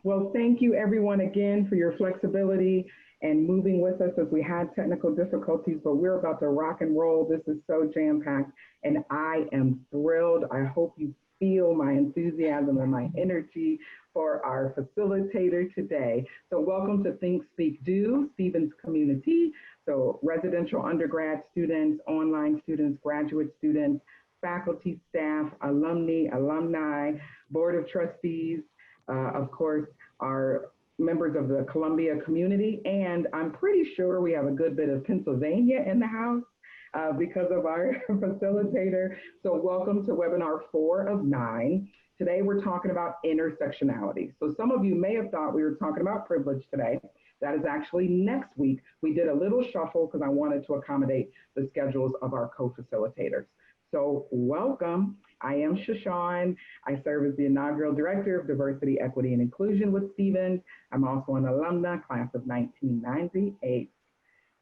Well, thank you everyone again for your flexibility and moving with us as we had technical difficulties, but we're about to rock and roll. This is so jam-packed and I am thrilled. I hope you feel my enthusiasm and my energy for our facilitator today. So welcome to Think, Speak, Do, Stevens Community. So residential undergrad students, online students, graduate students, faculty, staff, alumni, alumni, board of trustees, of course, our members of the Columbia community, and I'm pretty sure we have a good bit of Pennsylvania in the house because of our facilitator. So welcome to webinar 4 of 9. Today we're talking about intersectionality. So some of you may have thought we were talking about privilege today. That is actually next week. We did a little shuffle because I wanted to accommodate the schedules of our co-facilitators. So welcome. I am Shaashawn. I serve as the inaugural director of diversity, equity, and inclusion with Stevens. I'm also an alumna, class of 1998.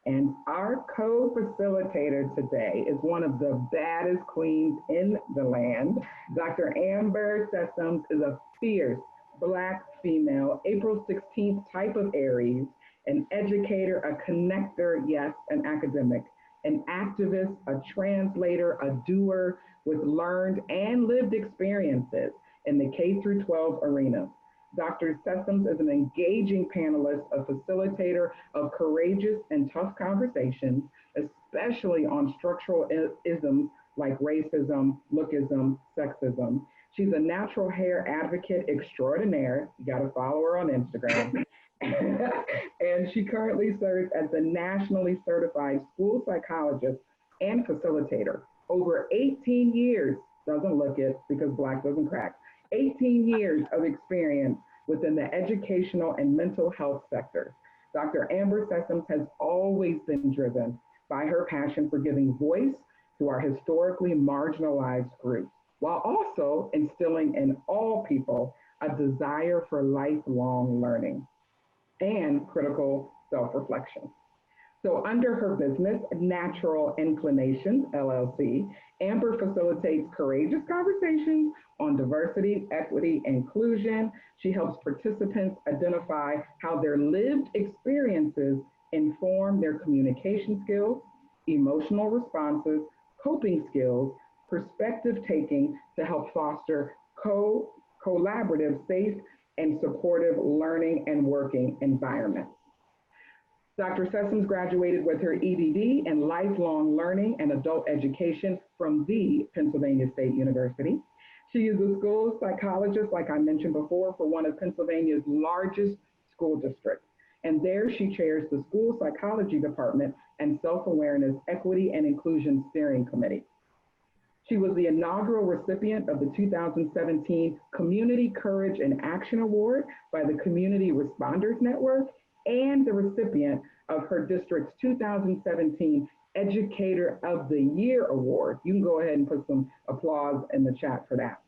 And our co-facilitator today is one of the baddest queens in the land. Dr. Amber Sessoms is a fierce Black female, April 16th type of Aries, an educator, a connector, yes, an academic, an activist, a translator, a doer with learned and lived experiences in the K through 12 arena. Dr. Sessoms is an engaging panelist, a facilitator of courageous and tough conversations, especially on structural isms like racism, lookism, sexism. She's a natural hair advocate extraordinaire. You gotta follow her on Instagram. And she currently serves as the nationally certified school psychologist and facilitator. Over 18 years, doesn't look it because Black doesn't crack, 18 years of experience within the educational and mental health sector. Dr. Amber Sessoms has always been driven by her passion for giving voice to our historically marginalized groups, while also instilling in all people a desire for lifelong learning and critical self-reflection. So under her business, Natural Inclinations, LLC, Amber facilitates courageous conversations on diversity, equity, inclusion. She helps participants identify how their lived experiences inform their communication skills, emotional responses, coping skills, perspective taking to help foster collaborative, safe, and supportive learning and working environments. Dr. Sessoms graduated with her EDD in lifelong learning and adult education from the Pennsylvania State University. She is a school psychologist, like I mentioned before, for one of Pennsylvania's largest school districts. And there she chairs the School Psychology Department and Self-Awareness, Equity, and Inclusion Steering Committee. She was the inaugural recipient of the 2017 Community Courage and Action Award by the Community Responders Network and the recipient of her district's 2017 Educator of the Year Award. You can go ahead and put some applause in the chat for that.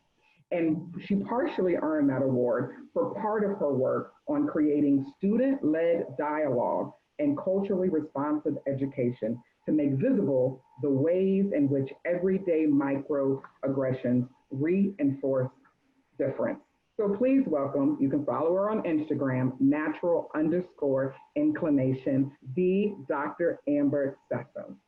And she partially earned that award for part of her work on creating student-led dialogue and culturally responsive education to make visible the ways in which everyday microaggressions reinforce difference. So please welcome, you can follow her on Instagram, natural_inclination, the Dr. Amber Sessoms.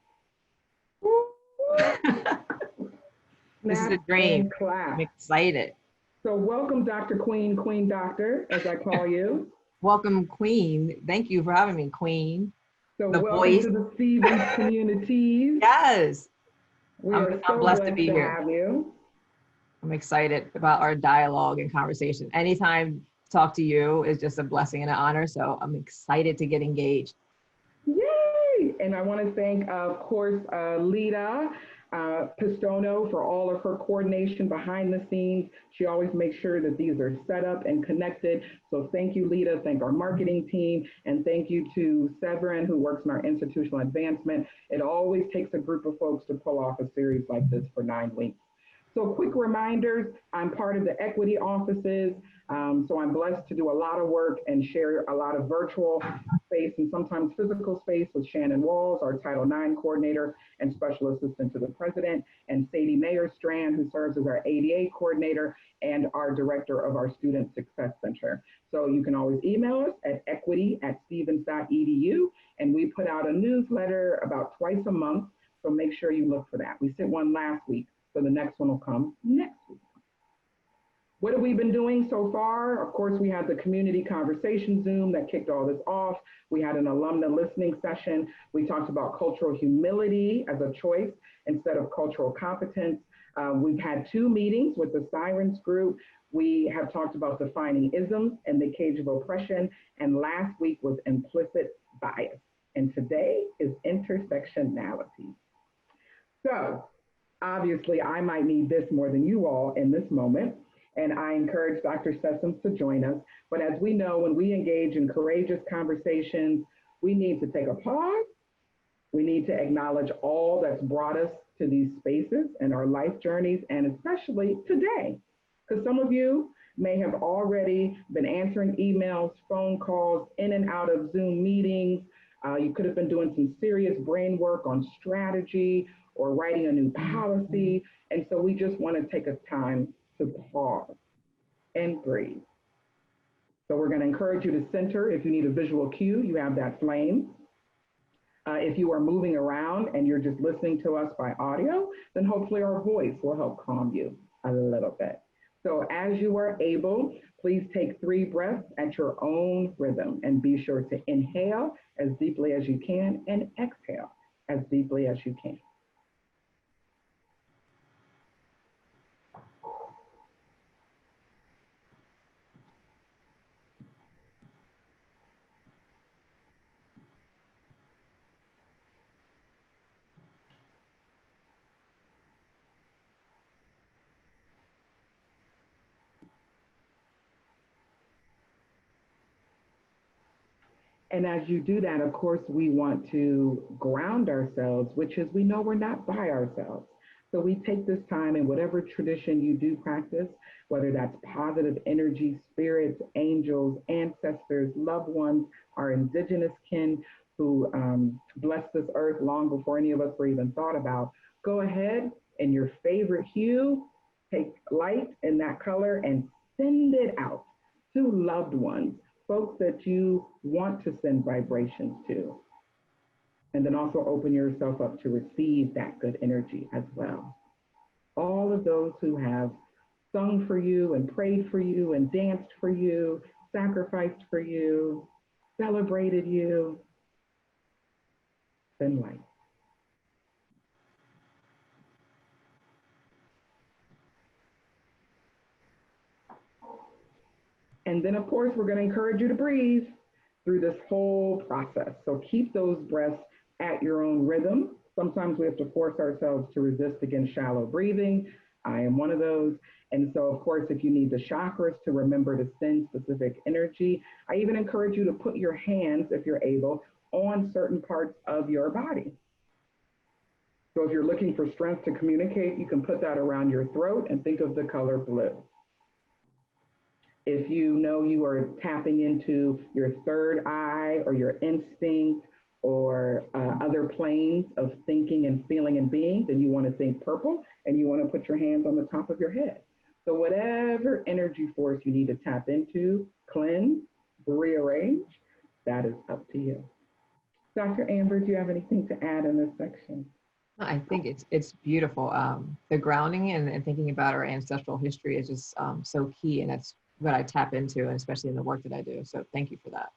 This is a dream. I'm excited. So welcome, Dr. Queen, Queen Doctor, as I call you. Welcome, Queen. Thank you for having me, Queen. So the welcome voice. to the Stevens communities. Yes. I'm blessed to be here. Have you. I'm excited about our dialogue and conversation. Anytime to talk to you is just a blessing and an honor. So I'm excited to get engaged. Yay! And I want to thank, of course, Lita Pistono for all of her coordination behind the scenes. She always makes sure that these are set up and connected. So thank you, Lita. Thank our marketing team. And thank you to Severin, who works in our institutional advancement. It always takes a group of folks to pull off a series like this for 9 weeks. So quick reminders, I'm part of the equity offices So I'm blessed to do a lot of work and share a lot of virtual space and sometimes physical space with Shannon Walls, our Title IX coordinator and special assistant to the president, and Sadie Mayer-Strand, who serves as our ADA coordinator and our director of our Student Success Center. So you can always email us at equity@stevens.edu, and we put out a newsletter about twice a month, so make sure you look for that. We sent one last week, so the next one will come next week. What have we been doing so far? Of course, we had the community conversation Zoom that kicked all this off. We had an alumna listening session. We talked about cultural humility as a choice instead of cultural competence. We've had 2 meetings with the Sirens group. We have talked about defining isms and the cage of oppression. And last week was implicit bias. And today is intersectionality. So obviously, I might need this more than you all in this moment. And I encourage Dr. Sessoms to join us. But as we know, when we engage in courageous conversations, we need to take a pause. We need to acknowledge all that's brought us to these spaces and our life journeys, and especially today. Because some of you may have already been answering emails, phone calls, in and out of Zoom meetings. You could have been doing some serious brain work on strategy or writing a new policy. And so we just want to take a time to pause and breathe. So we're going to encourage you to center. If you need a visual cue, you have that flame. If you are moving around and you're just listening to us by audio, then hopefully our voice will help calm you a little bit. So as you are able, please take 3 breaths at your own rhythm and be sure to inhale as deeply as you can and exhale as deeply as you can. And as you do that, of course, we want to ground ourselves, which is we know we're not by ourselves. So we take this time in whatever tradition you do practice, whether that's positive energy, spirits, angels, ancestors, loved ones, our indigenous kin who blessed this earth long before any of us were even thought about. Go ahead in your favorite hue, take light in that color and send it out to loved ones, folks that you want to send vibrations to. And then also open yourself up to receive that good energy as well. All of those who have sung for you and prayed for you and danced for you, sacrificed for you, celebrated you, send light. And then, of course, we're going to encourage you to breathe through this whole process. So keep those breaths at your own rhythm. Sometimes we have to force ourselves to resist against shallow breathing. I am one of those. And so, of course, if you need the chakras to remember to send specific energy, I even encourage you to put your hands, if you're able, on certain parts of your body. So if you're looking for strength to communicate, you can put that around your throat and think of the color blue. If you know you are tapping into your third eye or your instinct or other planes of thinking and feeling and being, then you want to think purple and you want to put your hands on the top of your head. So whatever energy force you need to tap into, cleanse, rearrange, that is up to you. Dr. Amber, do you have anything to add in this section? I think it's beautiful. The grounding and thinking about our ancestral history is just so key, and that's what I tap into, and especially in the work that I do. So thank you for that.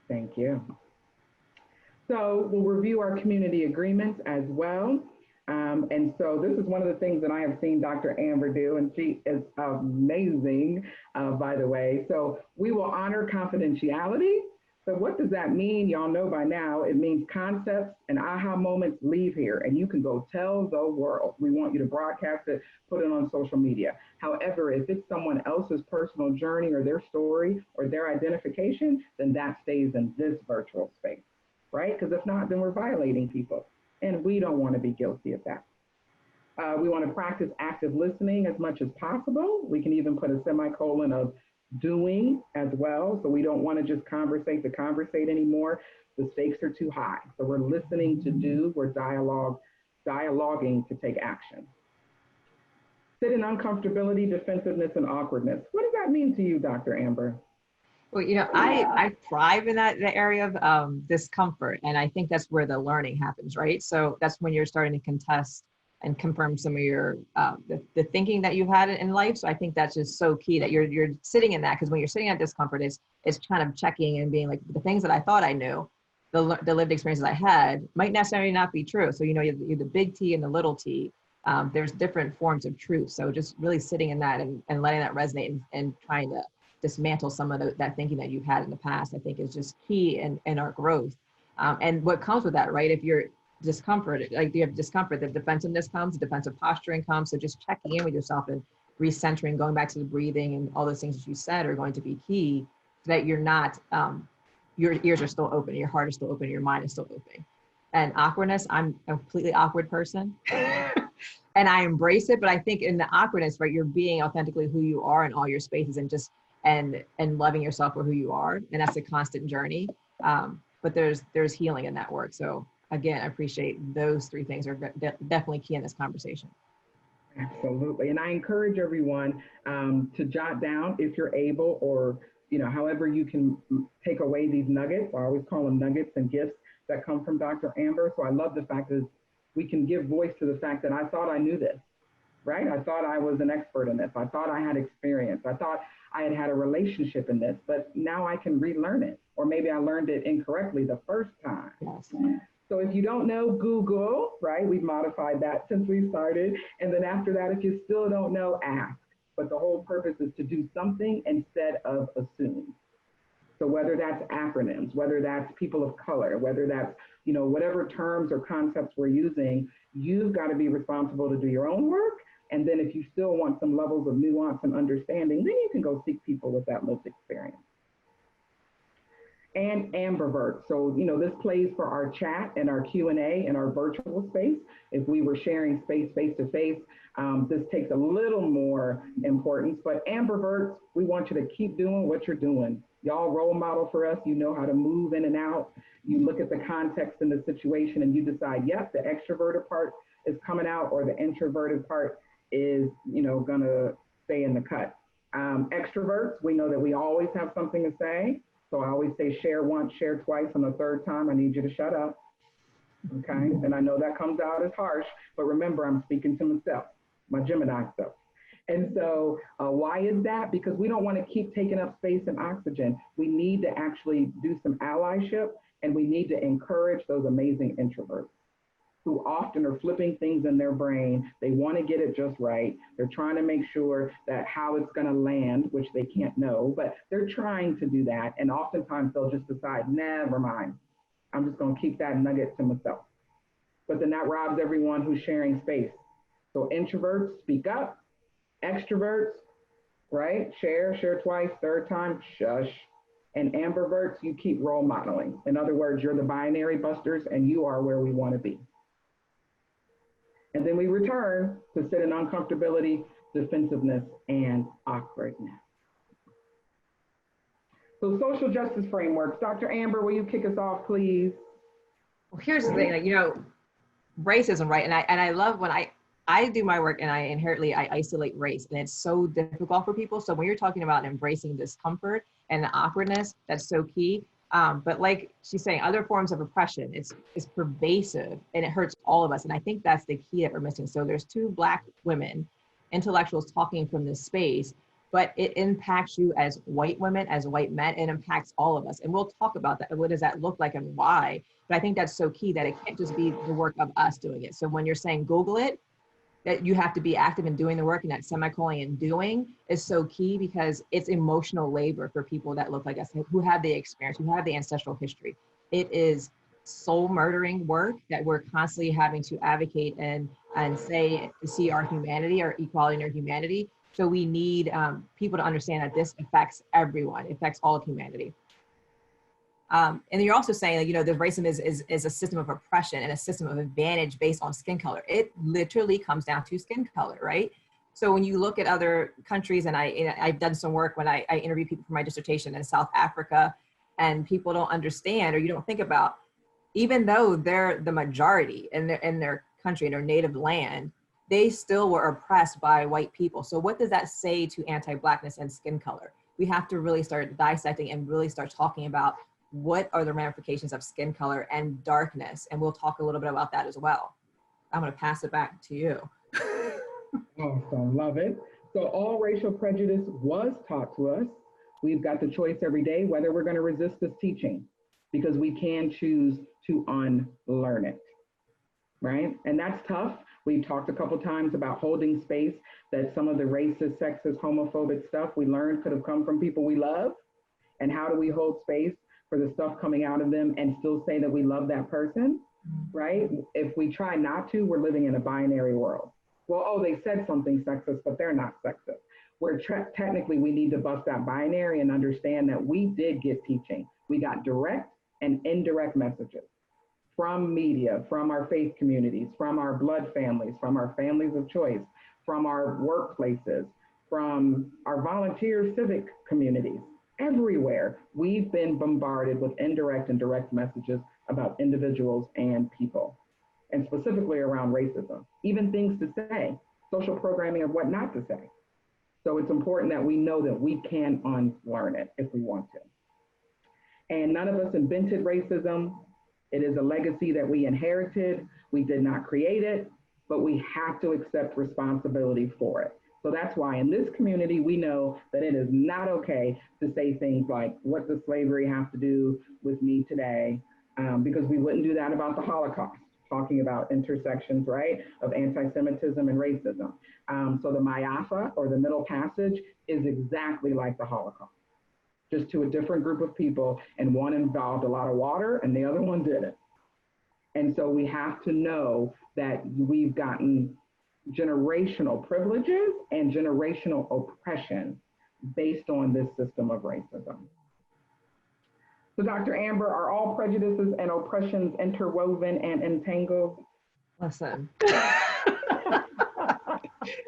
Thank you. So we'll review our community agreements as well. And so this is one of the things that I have seen Dr. Amber do, and she is amazing, by the way. So we will honor confidentiality. So what does that mean? Y'all know by now, it means concepts and aha moments leave here and you can go tell the world. We want you to broadcast it, put it on social media. However, if it's someone else's personal journey or their story or their identification, then that stays in this virtual space, right? Because if not, then we're violating people and we don't want to be guilty of that. We want to practice active listening as much as possible. We can even put a semicolon of doing as well. So we don't want to just conversate to conversate anymore. The stakes are too high. So we're listening to do, we're dialoguing to take action. Sit in uncomfortability, defensiveness, and awkwardness. What does that mean to you, Dr. Amber? Well, I thrive in that area of discomfort, and I think that's where the learning happens, right? So that's when you're starting to contest and confirm some of your the thinking that you've had in life. So I think that's just so key that you're sitting in that, because when you're sitting at discomfort, it's kind of checking and being like, the things that I thought I knew, the lived experiences I had might necessarily not be true. So you have the big T and the little T. There's different forms of truth. So just really sitting in that and letting that resonate and trying to dismantle some of that thinking that you've had in the past, I think is just key in our growth. And what comes with that, right? If you're discomfort, like you have discomfort, the defensiveness comes, the defensive posturing comes. So just checking in with yourself and recentering, going back to the breathing and all those things that you said are going to be key, so that you're not, your ears are still open, your heart is still open, your mind is still open. And awkwardness, I'm a completely awkward person. And I embrace it, but I think in the awkwardness, right, you're being authentically who you are in all your spaces and just and loving yourself for who you are, and that's a constant journey. But there's healing in that work. So again, I appreciate those three things are definitely key in this conversation. Absolutely, and I encourage everyone to jot down if you're able, or however you can take away these nuggets. I always call them nuggets and gifts that come from Dr. Amber. So I love the fact that we can give voice to the fact that I thought I knew this, right? I thought I was an expert in this. I thought I had experience. I thought I had a relationship in this, but now I can relearn it. Or maybe I learned it incorrectly the first time. Yes. So if you don't know, Google, right? We've modified that since we started. And then after that, if you still don't know, ask. But the whole purpose is to do something instead of assume. So whether that's acronyms, whether that's people of color, whether that's, whatever terms or concepts we're using, you've got to be responsible to do your own work. And then if you still want some levels of nuance and understanding, then you can go seek people with that lived experience. And ambivert. So, this plays for our chat and our Q&A and our virtual space. If we were sharing space face-to-face, this takes a little more importance. But ambiverts, we want you to keep doing what you're doing. Y'all role model for us. You know how to move in and out. You look at the context and the situation and you decide, yep, the extroverted part is coming out, or the introverted part is, gonna stay in the cut. Extroverts, we know that we always have something to say. So I always say share once, share twice, and the third time I need you to shut up. Okay, and I know that comes out as harsh, but remember, I'm speaking to myself, my Gemini self. And so why is that? Because we don't want to keep taking up space and oxygen. We need to actually do some allyship, and we need to encourage those amazing introverts who often are flipping things in their brain. They want to get it just right. They're trying to make sure that how it's going to land, which they can't know, but they're trying to do that. And oftentimes they'll just decide, never mind. I'm just going to keep that nugget to myself. But then that robs everyone who's sharing space. So introverts, speak up. Extroverts, right? Share twice, third time, shush. And ambiverts, you keep role modeling. In other words, you're the binary busters and you are where we want to be. And then we return to sit in uncomfortability, defensiveness, and awkwardness. So social justice frameworks. Dr. Amber, will you kick us off, please? Well, here's the thing, racism, right? And I love when I do my work and I isolate race, and it's so difficult for people. So when you're talking about embracing discomfort and the awkwardness, that's so key. But like she's saying, other forms of oppression, it's pervasive and it hurts all of us. And I think that's the key that we're missing. So there's two Black women, intellectuals, talking from this space, but it impacts you as white women, as white men, it impacts all of us. And we'll talk about that. What does that look like and why? But I think that's so key that it can't just be the work of us doing it. So when you're saying Google it, that you have to be active in doing the work, and that semicolon in doing is so key, because it's emotional labor for people that look like us, who have the experience, who have the ancestral history. It is soul murdering work that we're constantly having to advocate and say to see our humanity, our equality and our humanity. So we need people to understand that this affects everyone, it affects all of humanity. And you're also saying, like, you know, the racism is a system of oppression and a system of advantage based on skin color. It literally comes down to skin color, right? So when you look at other countries, and I've done some work when I interview people for my dissertation in South Africa, and people don't understand, or you don't think about, even though they're the majority in their country, in their native land, they still were oppressed by white people. So what does that say to anti-Blackness and skin color? We have to really start dissecting and really start talking about what are the ramifications of skin color and darkness. And we'll talk a little bit about that as well. I'm going to pass it back to you. Awesome, love it. So all racial prejudice was taught to us. We've got the choice every day whether we're going to resist this teaching, because we can choose to unlearn it, right? And that's tough. We've talked a couple times about holding space, that some of the racist, sexist, homophobic stuff we learned could have come from people we love. And how do we hold space for the stuff coming out of them and still say that we love that person, right? If we try not to, we're living in a binary world. Well, oh, they said something sexist, but they're not sexist. Where technically we need to bust that binary and understand that we did get teaching. We got direct and indirect messages from media, from our faith communities, from our blood families, from our families of choice, from our workplaces, from our volunteer civic communities. Everywhere, we've been bombarded with indirect and direct messages about individuals and people, and specifically around racism, even things to say, social programming of what not to say. So it's important that we know that we can unlearn it if we want to. And none of us invented racism. It is a legacy that we inherited. We did not create it, but we have to accept responsibility for it. So that's why in this community, we know that it is not okay to say things like, what does slavery have to do with me today? Because we wouldn't do that about the Holocaust, talking about intersections, right, of anti-Semitism and racism. So the Mayafa, or the Middle Passage, is exactly like the Holocaust, just to a different group of people, and one involved a lot of water and the other one didn't. And so we have to know that we've gotten generational privileges and generational oppression based on this system of racism. So Dr. Amber, are all prejudices and oppressions interwoven and entangled? Listen,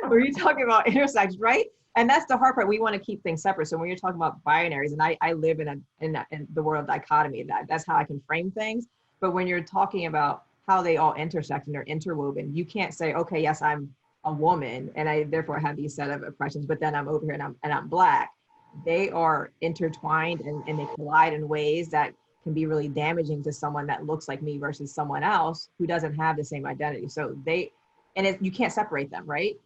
we're talking about intersections, right? And that's the hard part. We want to keep things separate. So when you're talking about binaries, and I live in the world of dichotomy, that's how I can frame things. But when you're talking about how they all intersect and they're interwoven, you can't say, okay, yes, I'm a woman and I therefore have these set of oppressions, but then I'm over here and I'm Black. They are intertwined and they collide in ways that can be really damaging to someone that looks like me versus someone else who doesn't have the same identity. So you can't separate them, right?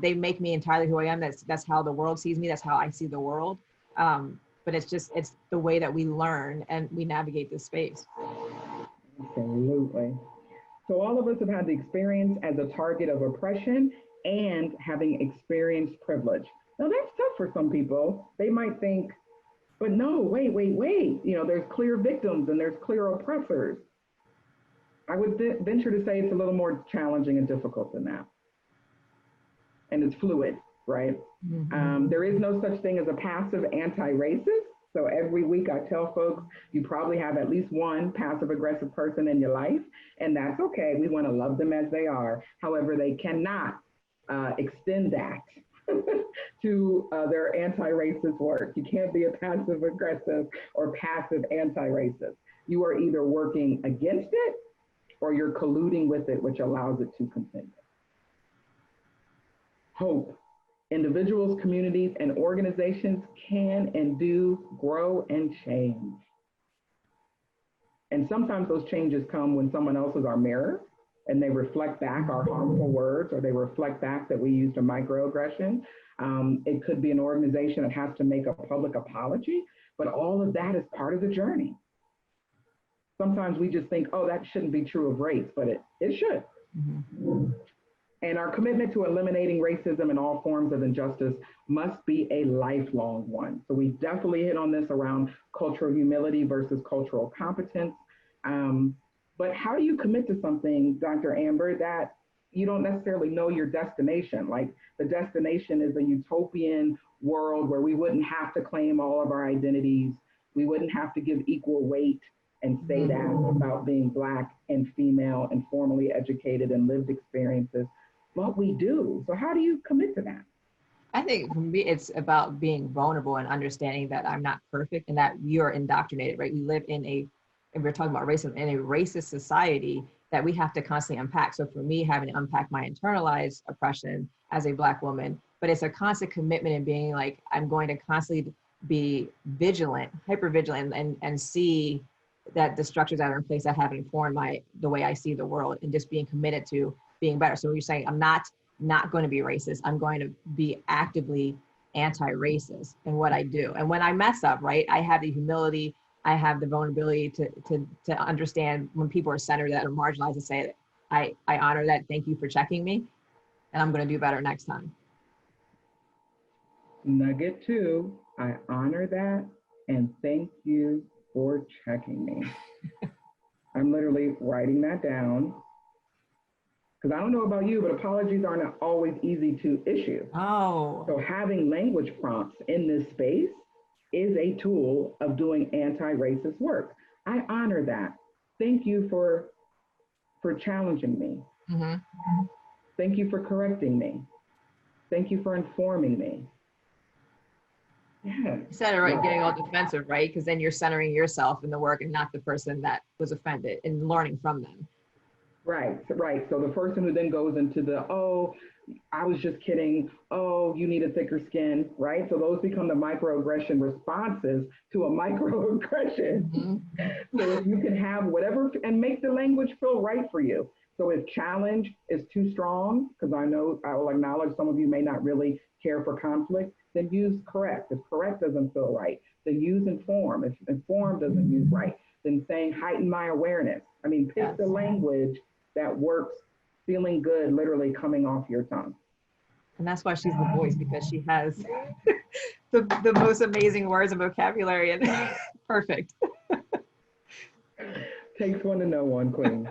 They make me entirely who I am. That's how the world sees me. That's how I see the world. But it's the way that we learn and we navigate this space. Absolutely. So all of us have had the experience as a target of oppression and having experienced privilege. Now that's tough for some people. They might think, but no, wait. There's clear victims and there's clear oppressors. I would venture to say it's a little more challenging and difficult than that. And it's fluid, right? Mm-hmm. There is no such thing as a passive anti-racist. So every week I tell folks, you probably have at least one passive aggressive person in your life, and that's okay. We want to love them as they are. However, they cannot extend that to their anti-racist work. You can't be a passive aggressive or passive anti-racist. You are either working against it or you're colluding with it, which allows it to continue. Hope. Individuals, communities, and organizations can and do grow and change. And sometimes those changes come when someone else is our mirror and they reflect back our harmful words, or they reflect back that we used a microaggression. It could be an organization that has to make a public apology, but all of that is part of the journey. Sometimes we just think, oh, that shouldn't be true of race, but it should. Mm-hmm. And our commitment to eliminating racism and all forms of injustice must be a lifelong one. So we definitely hit on this around cultural humility versus cultural competence. But how do you commit to something, Dr. Amber, that you don't necessarily know your destination? Like the destination is a utopian world where we wouldn't have to claim all of our identities. We wouldn't have to give equal weight and say that about being Black and female and formally educated and lived experiences, but we do. So how do you commit to that? I think for me, it's about being vulnerable and understanding that I'm not perfect and that you're indoctrinated, right? We live in and we're talking about racism, in a racist society that we have to constantly unpack. So for me, having to unpack my internalized oppression as a Black woman, but it's a constant commitment in being like, I'm going to constantly be vigilant, hyper vigilant, and see that the structures that are in place that have informed the way I see the world, and just being committed to being better. So you're saying I'm not going to be racist. I'm going to be actively anti-racist in what I do. And when I mess up, right, I have the humility, I have the vulnerability to understand when people are centered that are marginalized and say, I honor that. Thank you for checking me. And I'm going to do better next time. Nugget 2, I honor that and thank you for checking me. I'm literally writing that down because I don't know about you, but apologies aren't always easy to issue. Oh. So having language prompts in this space is a tool of doing anti-racist work. I honor that. Thank you for challenging me. Mm-hmm. Thank you for correcting me. Thank you for informing me. Yeah. You said it right, getting all defensive, right? Because then you're centering yourself in the work and not the person that was offended, and learning from them. Right. So the person who then goes into the, oh, I was just kidding. Oh, you need a thicker skin, right? So those become the microaggression responses to a microaggression. Mm-hmm. So if you can have whatever and make the language feel right for you. So if challenge is too strong, because I know I will acknowledge some of you may not really care for conflict, then use correct. If correct doesn't feel right, then use inform. If inform doesn't use right, then saying heighten my awareness. I mean, pick the language that works, feeling good, literally coming off your tongue. And that's why she's the voice, because she has the most amazing words and vocabulary, and perfect. Takes one to know one, queen.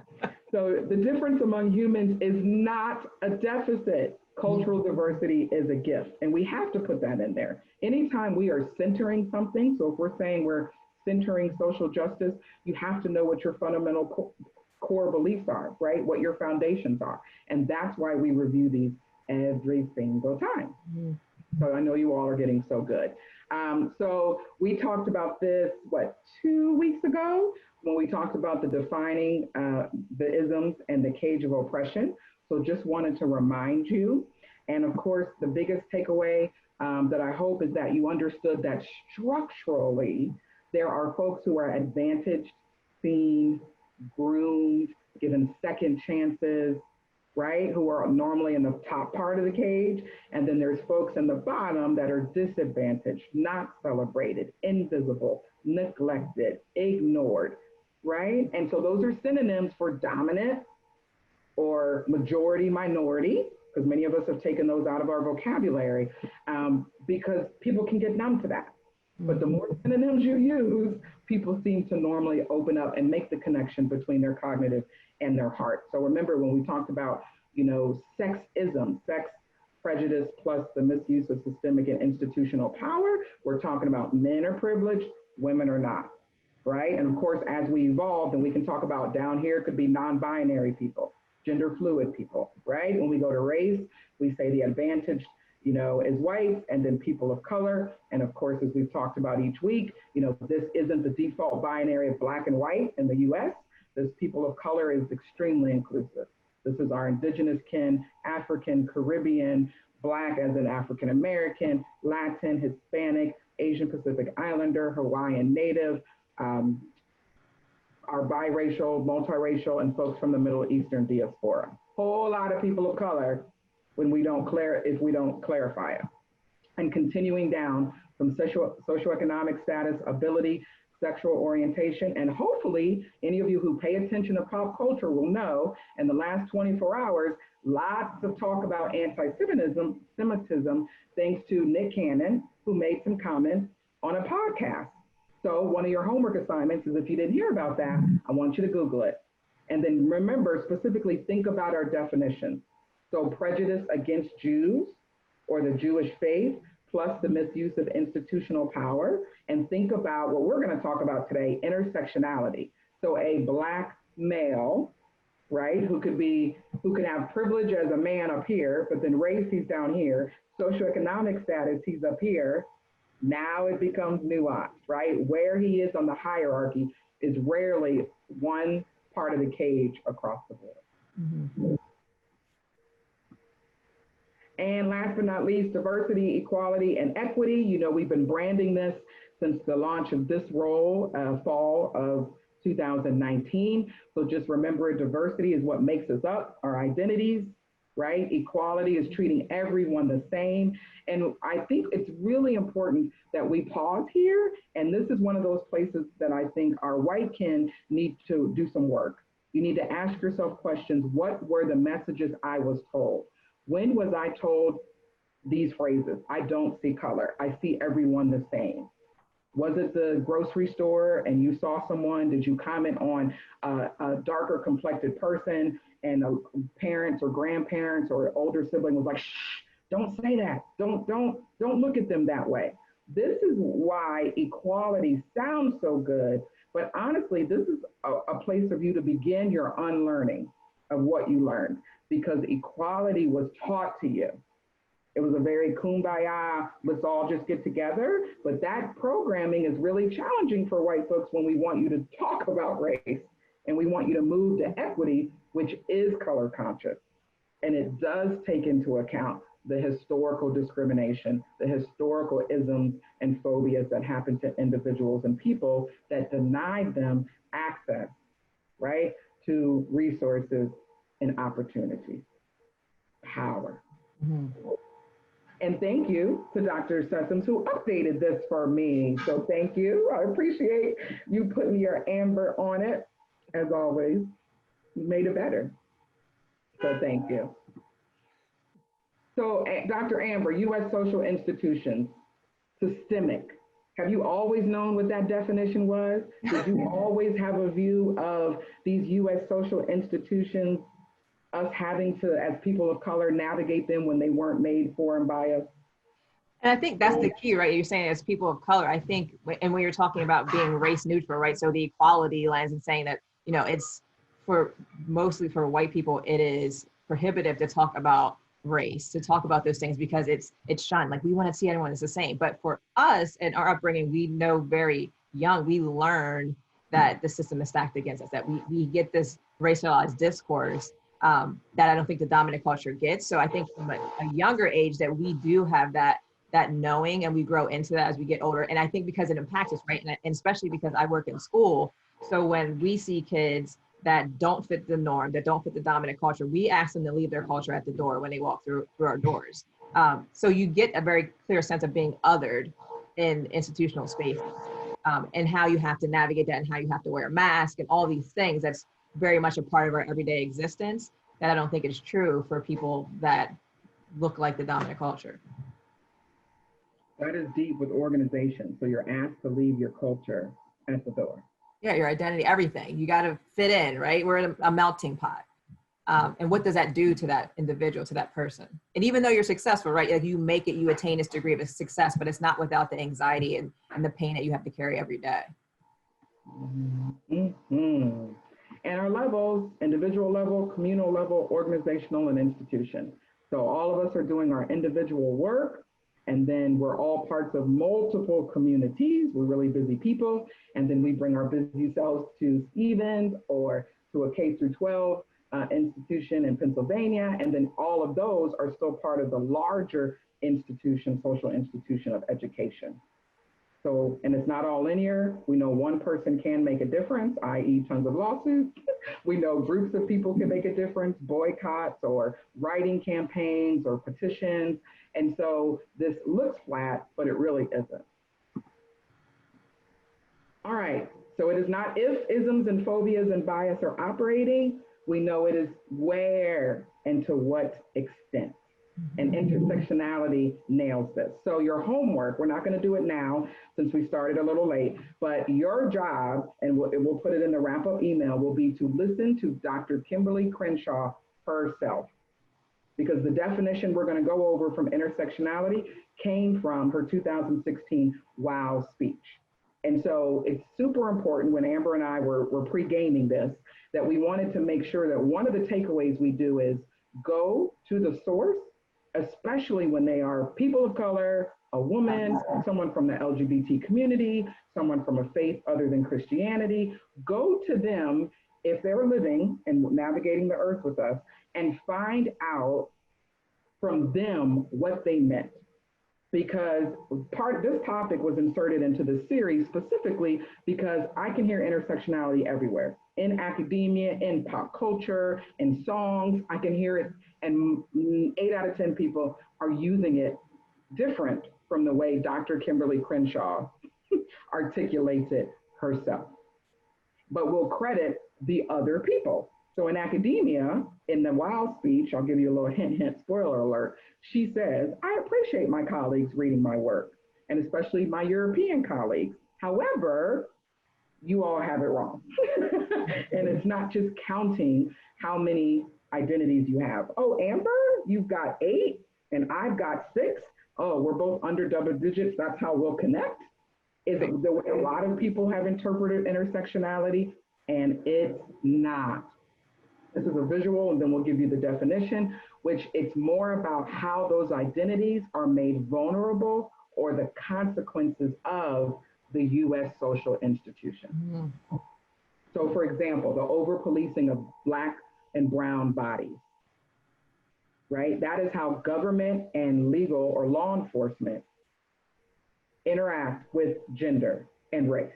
So the difference among humans is not a deficit. Cultural diversity is a gift, and we have to put that in there. Anytime we are centering something, so if we're saying we're centering social justice, you have to know what your fundamental core beliefs are, right? What your foundations are. And that's why we review these every single time. So I know you all are getting so good. So we talked about this, 2 weeks ago, when we talked about the defining the isms and the cage of oppression. So just wanted to remind you. And of course, the biggest takeaway that I hope is that you understood that structurally, there are folks who are advantaged, seen, groomed, given second chances, right? Who are normally in the top part of the cage. And then there's folks in the bottom that are disadvantaged, not celebrated, invisible, neglected, ignored, right? And so those are synonyms for dominant or majority minority, because many of us have taken those out of our vocabulary, because people can get numb to that. But the more synonyms you use, people seem to normally open up and make the connection between their cognitive and their heart. So remember when we talked about, sexism, sex prejudice plus the misuse of systemic and institutional power, we're talking about men are privileged, women are not, right? And of course, as we evolve, and we can talk about down here, could be non-binary people, gender fluid people, right? When we go to race, we say the advantaged is white, and then people of color. And of course, as we've talked about each week, this isn't the default binary of black and white in the US. This people of color is extremely inclusive. This is our indigenous kin, African, Caribbean, Black as an African American, Latin, Hispanic, Asian Pacific Islander, Hawaiian Native, our biracial, multiracial, and folks from the Middle Eastern diaspora. Whole lot of people of color if we don't clarify it. And continuing down from socioeconomic status, ability, sexual orientation, and hopefully any of you who pay attention to pop culture will know in the last 24 hours, lots of talk about anti-Semitism, thanks to Nick Cannon, who made some comments on a podcast. So one of your homework assignments is, if you didn't hear about that, I want you to Google it. And then remember, specifically think about our definitions. So prejudice against Jews or the Jewish faith plus the misuse of institutional power, and think about what we're going to talk about today, intersectionality. So a Black male, right, who could have privilege as a man up here, but then race, he's down here, socioeconomic status, he's up here. Now it becomes nuanced, right? Where he is on the hierarchy is rarely one part of the cage across the board. Mm-hmm. And last but not least, diversity, equality, and equity. You know, we've been branding this since the launch of this role, fall of 2019. So just remember, diversity is what makes us up, our identities, right? Equality is treating everyone the same. And I think it's really important that we pause here. And this is one of those places that I think our white kin need to do some work. You need to ask yourself questions. What were the messages I was told? When was I told these phrases? I don't see color. I see everyone the same. Was it the grocery store and you saw someone? Did you comment on a darker complected person and parents or grandparents or older sibling was like, shh, don't say that. Don't look at them that way. This is why equality sounds so good, but honestly, this is a place for you to begin your unlearning of what you learned, because equality was taught to you. It was a very kumbaya, let's all just get together. But that programming is really challenging for white folks when we want you to talk about race and we want you to move to equity, which is color conscious. And it does take into account the historical discrimination, the historical isms and phobias that happen to individuals and people that denied them access, right, to resources and opportunities, power. Mm-hmm. And thank you to Dr. Sessoms, who updated this for me. So thank you. I appreciate you putting your amber on it, as always. You made it better. So thank you. So Dr. Amber, U.S. social institutions, systemic. Have you always known what that definition was? Did you always have a view of these U.S. social institutions, us having to, as people of color, navigate them when they weren't made for and by us? And I think that's the key, right? You're saying as people of color, I think, and when you're talking about being race neutral, right? So the equality lens and saying that, you know, it's mostly for white people, it is prohibitive to talk about race, to talk about those things, because it's shunned. Like, we want to see everyone as the same. But for us in our upbringing, we know very young, we learn that the system is stacked against us, that we get this racialized discourse that I don't think the dominant culture gets. So I think from a younger age that we do have that knowing, and we grow into that as we get older. And I think because it impacts us, right? And especially because I work in school. So when we see kids that don't fit the norm, that don't fit the dominant culture, we ask them to leave their culture at the door when they walk through our doors. So you get a very clear sense of being othered in institutional spaces, and how you have to navigate that, and how you have to wear a mask and all these things. That's very much a part of our everyday existence that I don't think is true for people that look like the dominant culture. That is deep with organization. So you're asked to leave your culture at the door. Yeah, your identity, everything. You got to fit in, right? We're in a melting pot. And what does that do to that individual, to that person? And even though you're successful, right? Like, you make it, you attain this degree of success, but it's not without the anxiety and the pain that you have to carry every day. Mm-hmm. And our levels, individual level, communal level, organizational, and institution. So all of us are doing our individual work, and then we're all parts of multiple communities. We're really busy people. And then we bring our busy selves to Stevens or to a K through 12 institution in Pennsylvania. And then all of those are still part of the larger institution, social institution of education. So, and it's not all linear. We know one person can make a difference, i.e. tons of lawsuits. We know groups of people can make a difference, boycotts or writing campaigns or petitions. And so this looks flat, but it really isn't. All right, so it is not if isms and phobias and bias are operating. We know it is where and to what extent. And intersectionality nails this. So your homework, we're not going to do it now since we started a little late, but your job, and we'll put it in the wrap-up email, will be to listen to Dr. Kimberly Crenshaw herself. because the definition we're going to go over from intersectionality came from her 2016 WOW speech. And so it's super important when Amber and I were pre-gaming this, that we wanted to make sure that one of the takeaways we do is go to the source, especially when they are people of color, a woman, someone from the LGBT community, someone from a faith other than Christianity. Go to them if they're living and navigating the earth with us, and find out from them what they meant. Because this topic was inserted into the series specifically because I can hear intersectionality everywhere, in academia, in pop culture, in songs. I can hear it, and 8 out of 10 people are using it different from the way Dr. Kimberly Crenshaw articulates it herself. But we'll credit the other people. So in academia, in the WOW speech, I'll give you a little hint, spoiler alert, she says, I appreciate my colleagues reading my work, and especially my European colleagues. However, you all have it wrong. And it's not just counting how many identities you have. Oh, Amber, you've got 8 and I've got 6. Oh, we're both under double digits. That's how we'll connect. Is it the way a lot of people have interpreted intersectionality? And it's not. This is a visual, and then we'll give you the definition, which it's more about how those identities are made vulnerable or the consequences of the U.S. social institution. Mm-hmm. So for example, the over-policing of Black and brown bodies, right? That is how government and legal or law enforcement interact with gender and race.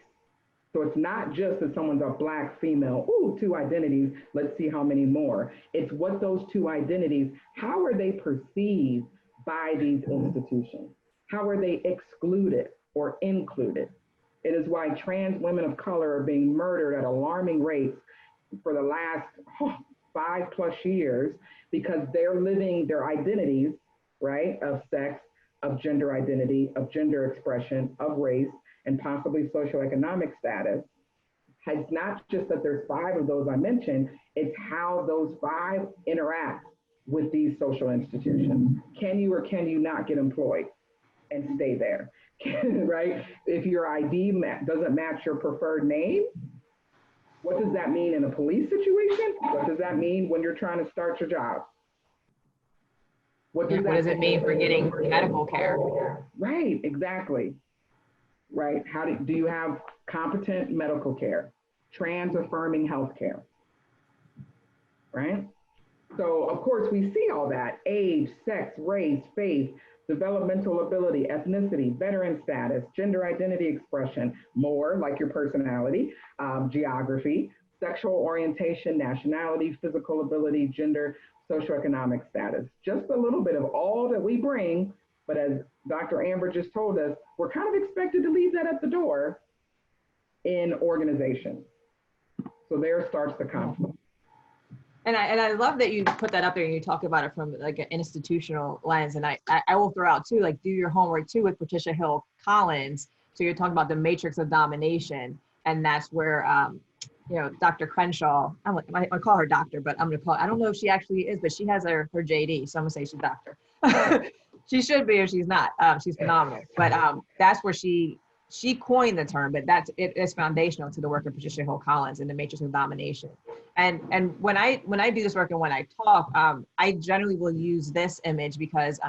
So it's not just that someone's a Black female, ooh, 2 identities, let's see how many more. It's what those 2 identities, how are they perceived by these institutions? How are they excluded or included? It is why trans women of color are being murdered at alarming rates for the last 5+ years, because they're living their identities, right, of sex, of gender identity, of gender expression, of race, and possibly socioeconomic status. It's not just that there's 5 of those I mentioned, it's how those 5 interact with these social institutions. Can you or can you not get employed and stay there, right? If your ID doesn't match your preferred name, what does that mean in a police situation? What does that mean when you're trying to start your job? What does it mean for getting medical care? Right, exactly. Right? How do you have competent medical care, trans affirming healthcare, right? So of course we see all that: age, sex, race, faith, developmental ability, ethnicity, veteran status, gender identity expression, more like your personality, geography, sexual orientation, nationality, physical ability, gender, socioeconomic status. Just a little bit of all that we bring. But as Dr. Amber just told us, we're kind of expected to leave that at the door in organizations. So there starts the conflict. And I love that you put that up there and you talk about it from like an institutional lens. And I will throw out too, like do your homework too with Patricia Hill Collins. So you're talking about the Matrix of Domination. And that's where, Dr. Crenshaw, I call her doctor, but I'm going to call, I don't know if she actually is, but she has her JD. So I'm going to say she's doctor. She should be, or she's not. She's phenomenal. But that's where she coined the term, but it's foundational to the work of Patricia Hill Collins and the Matrix of Domination. And when I do this work and when I talk, I generally will use this image because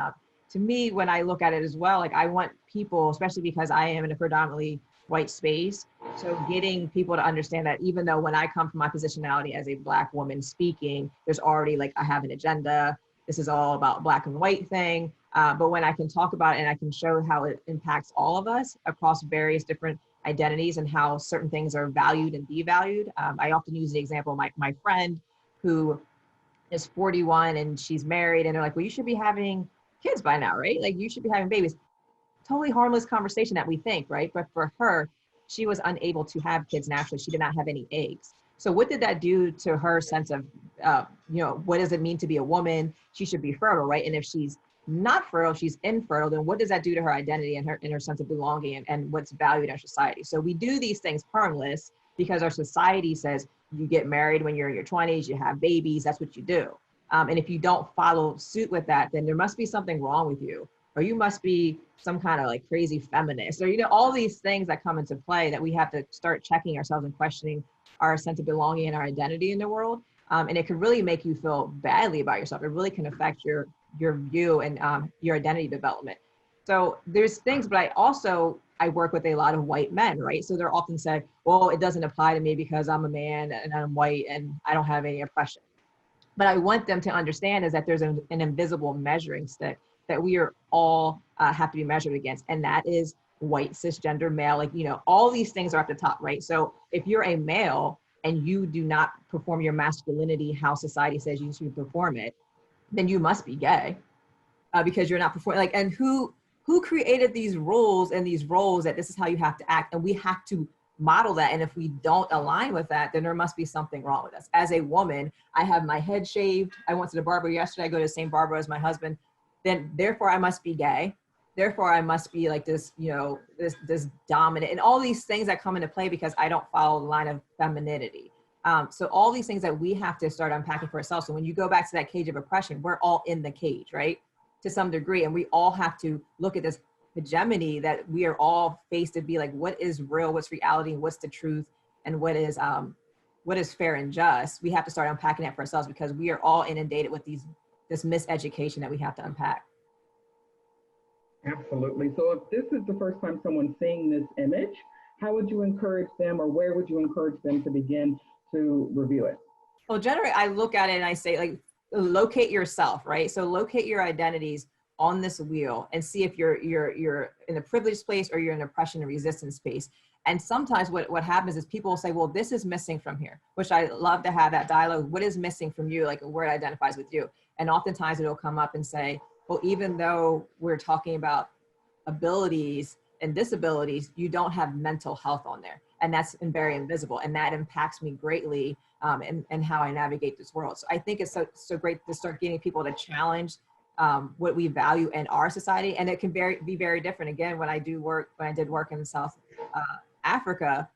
to me, when I look at it as well, like I want people, especially because I am in a predominantly white space. So getting people to understand that even though when I come from my positionality as a Black woman speaking, there's already like, I have an agenda. This is all about Black and white thing. But when I can talk about it and I can show how it impacts all of us across various different identities and how certain things are valued and devalued. I often use the example of my friend who is 41 and she's married and they're like, well, you should be having kids by now, right? Like you should be having babies. Totally harmless conversation that we think, right? But for her, she was unable to have kids naturally. She did not have any eggs. So what did that do to her sense of, what does it mean to be a woman? She should be fertile, right? And if she's not fertile, she's infertile, then what does that do to her identity and her sense of belonging and what's valued in our society? So we do these things harmless because our society says you get married when you're in your 20s, you have babies, that's what you do. And if you don't follow suit with that, then there must be something wrong with you, or you must be some kind of like crazy feminist, or, you know, all these things that come into play that we have to start checking ourselves and questioning our sense of belonging and our identity in the world. And it can really make you feel badly about yourself. It really can affect your view and your identity development. So there's things, but I work with a lot of white men, right? So they're often say, well, it doesn't apply to me because I'm a man and I'm white and I don't have any oppression. But I want them to understand is that there's an invisible measuring stick that we are all have to be measured against. And that is white, cisgender male, like, you know, all these things are at the top, right? So if you're a male and you do not perform your masculinity, how society says you should perform it, then you must be gay because you're not performing. Like, and who created these rules and these roles that this is how you have to act, and we have to model that. And if we don't align with that, then there must be something wrong with us. As a woman, I have my head shaved. I went to the barber yesterday. I go to the same barber as my husband. Then therefore I must be gay. Therefore I must be like this, you know, this dominant, and all these things that come into play because I don't follow the line of femininity. So all these things that we have to start unpacking for ourselves. So when you go back to that cage of oppression, we're all in the cage, right? To some degree. And we all have to look at this hegemony that we are all faced to be like, what is real, what's reality, what's the truth, and what is fair and just. We have to start unpacking that for ourselves because we are all inundated with this miseducation that we have to unpack. Absolutely. So if this is the first time someone's seeing this image, how would you encourage them, or where would you encourage them to begin to review it? Well, generally I look at it and I say, like, locate yourself, right? So locate your identities on this wheel and see if you're in a privileged place or you're in oppression and resistance space. And sometimes what happens is people will say, well, this is missing from here, which I love to have that dialogue. What is missing from you? Like, where it identifies with you. And oftentimes it'll come up and say, well, even though we're talking about abilities and disabilities, you don't have mental health on there. And that's very invisible. And that impacts me greatly and how I navigate this world. So I think it's so great to start getting people to challenge what we value in our society. And it can be very different. Again, when I did work in South Africa,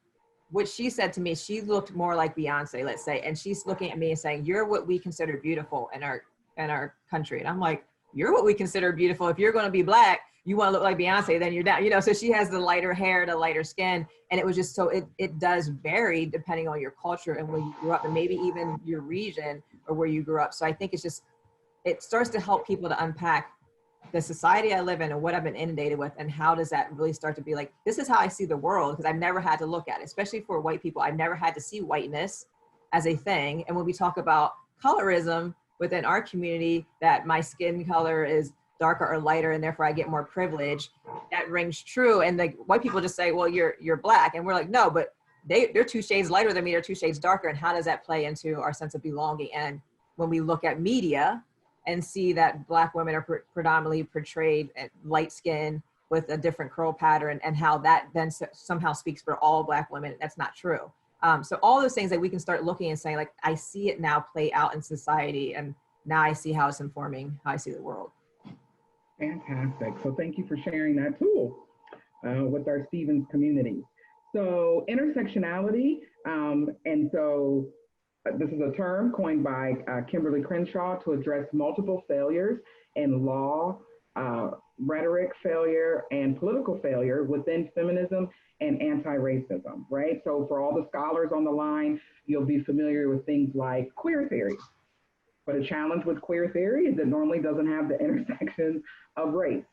what she said to me, she looked more like Beyonce, let's say, and she's looking at me and saying, you're what we consider beautiful in our country. And I'm like, you're what we consider beautiful. If you're going to be Black, you want to look like Beyonce, then you're down, you know. So she has the lighter hair, the lighter skin. And it was just so it does vary depending on your culture and where you grew up, and maybe even your region or where you grew up. So I think it starts to help people to unpack the society I live in and what I've been inundated with, and how does that really start to be like, this is how I see the world, because I've never had to look at it, especially for white people. I've never had to see whiteness as a thing. And when we talk about colorism within our community, that my skin color is darker or lighter and therefore I get more privilege, that rings true. And like white people just say, well, you're Black. And we're like, no, but they're 2 shades lighter than me, they're 2 shades darker. And how does that play into our sense of belonging? And when we look at media and see that Black women are predominantly portrayed at light skin with a different curl pattern, and how that then somehow speaks for all Black women, that's not true. So all those things that we can start looking and saying, like, I see it now play out in society, and now I see how it's informing how I see the world. Fantastic. So thank you for sharing that tool with our Stevens community. So intersectionality, and so this is a term coined by Kimberly Crenshaw to address multiple failures in law, rhetoric failure, and political failure within feminism and anti-racism, right? So for all the scholars on the line, you'll be familiar with things like queer theory. But a challenge with queer theory is it normally doesn't have the intersections of race.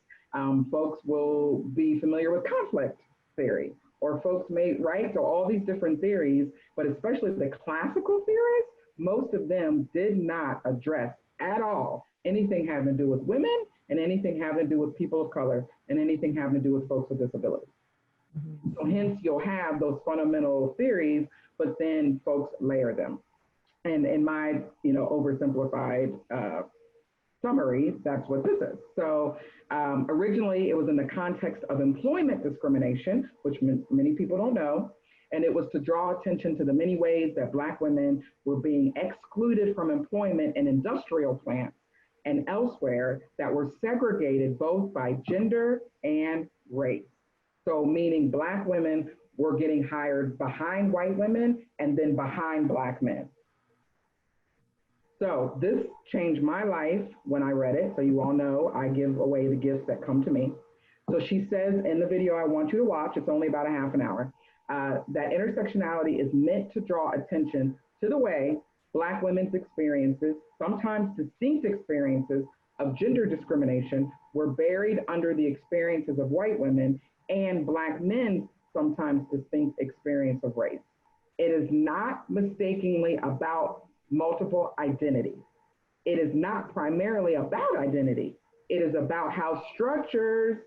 Folks will be familiar with conflict theory, or folks may, right? So all these different theories, but especially the classical theories, most of them did not address at all anything having to do with women, and anything having to do with people of color, and anything having to do with folks with disabilities. So hence you'll have those fundamental theories, but then folks layer them. And in my, oversimplified summary, that's what this is. So originally it was in the context of employment discrimination, which many people don't know. And it was to draw attention to the many ways that Black women were being excluded from employment in industrial plants and elsewhere that were segregated both by gender and race. So meaning Black women were getting hired behind white women and then behind Black men. So this changed my life when I read it. So you all know I give away the gifts that come to me. So she says in the video I want you to watch, it's only about a half an hour, that intersectionality is meant to draw attention to the way Black women's experiences, sometimes distinct experiences of gender discrimination, were buried under the experiences of white women and Black men's sometimes distinct experience of race. It is not mistakenly about multiple identities. It is not primarily about identity. It is about how structures,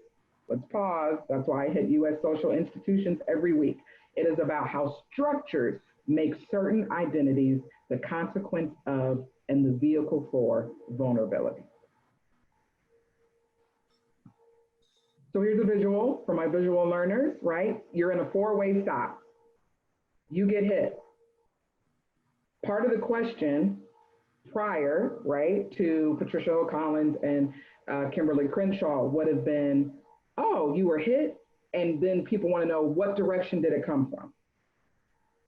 let's pause, that's why I hit US social institutions every week. It is about how structures make certain identities the consequence of and the vehicle for vulnerability. So here's a visual for my visual learners, right? You're in a four-way stop. You get hit. Part of the question prior, right, to Patricia O'Collins and Kimberly Crenshaw would have been, oh, you were hit, and then people want to know what direction did it come from?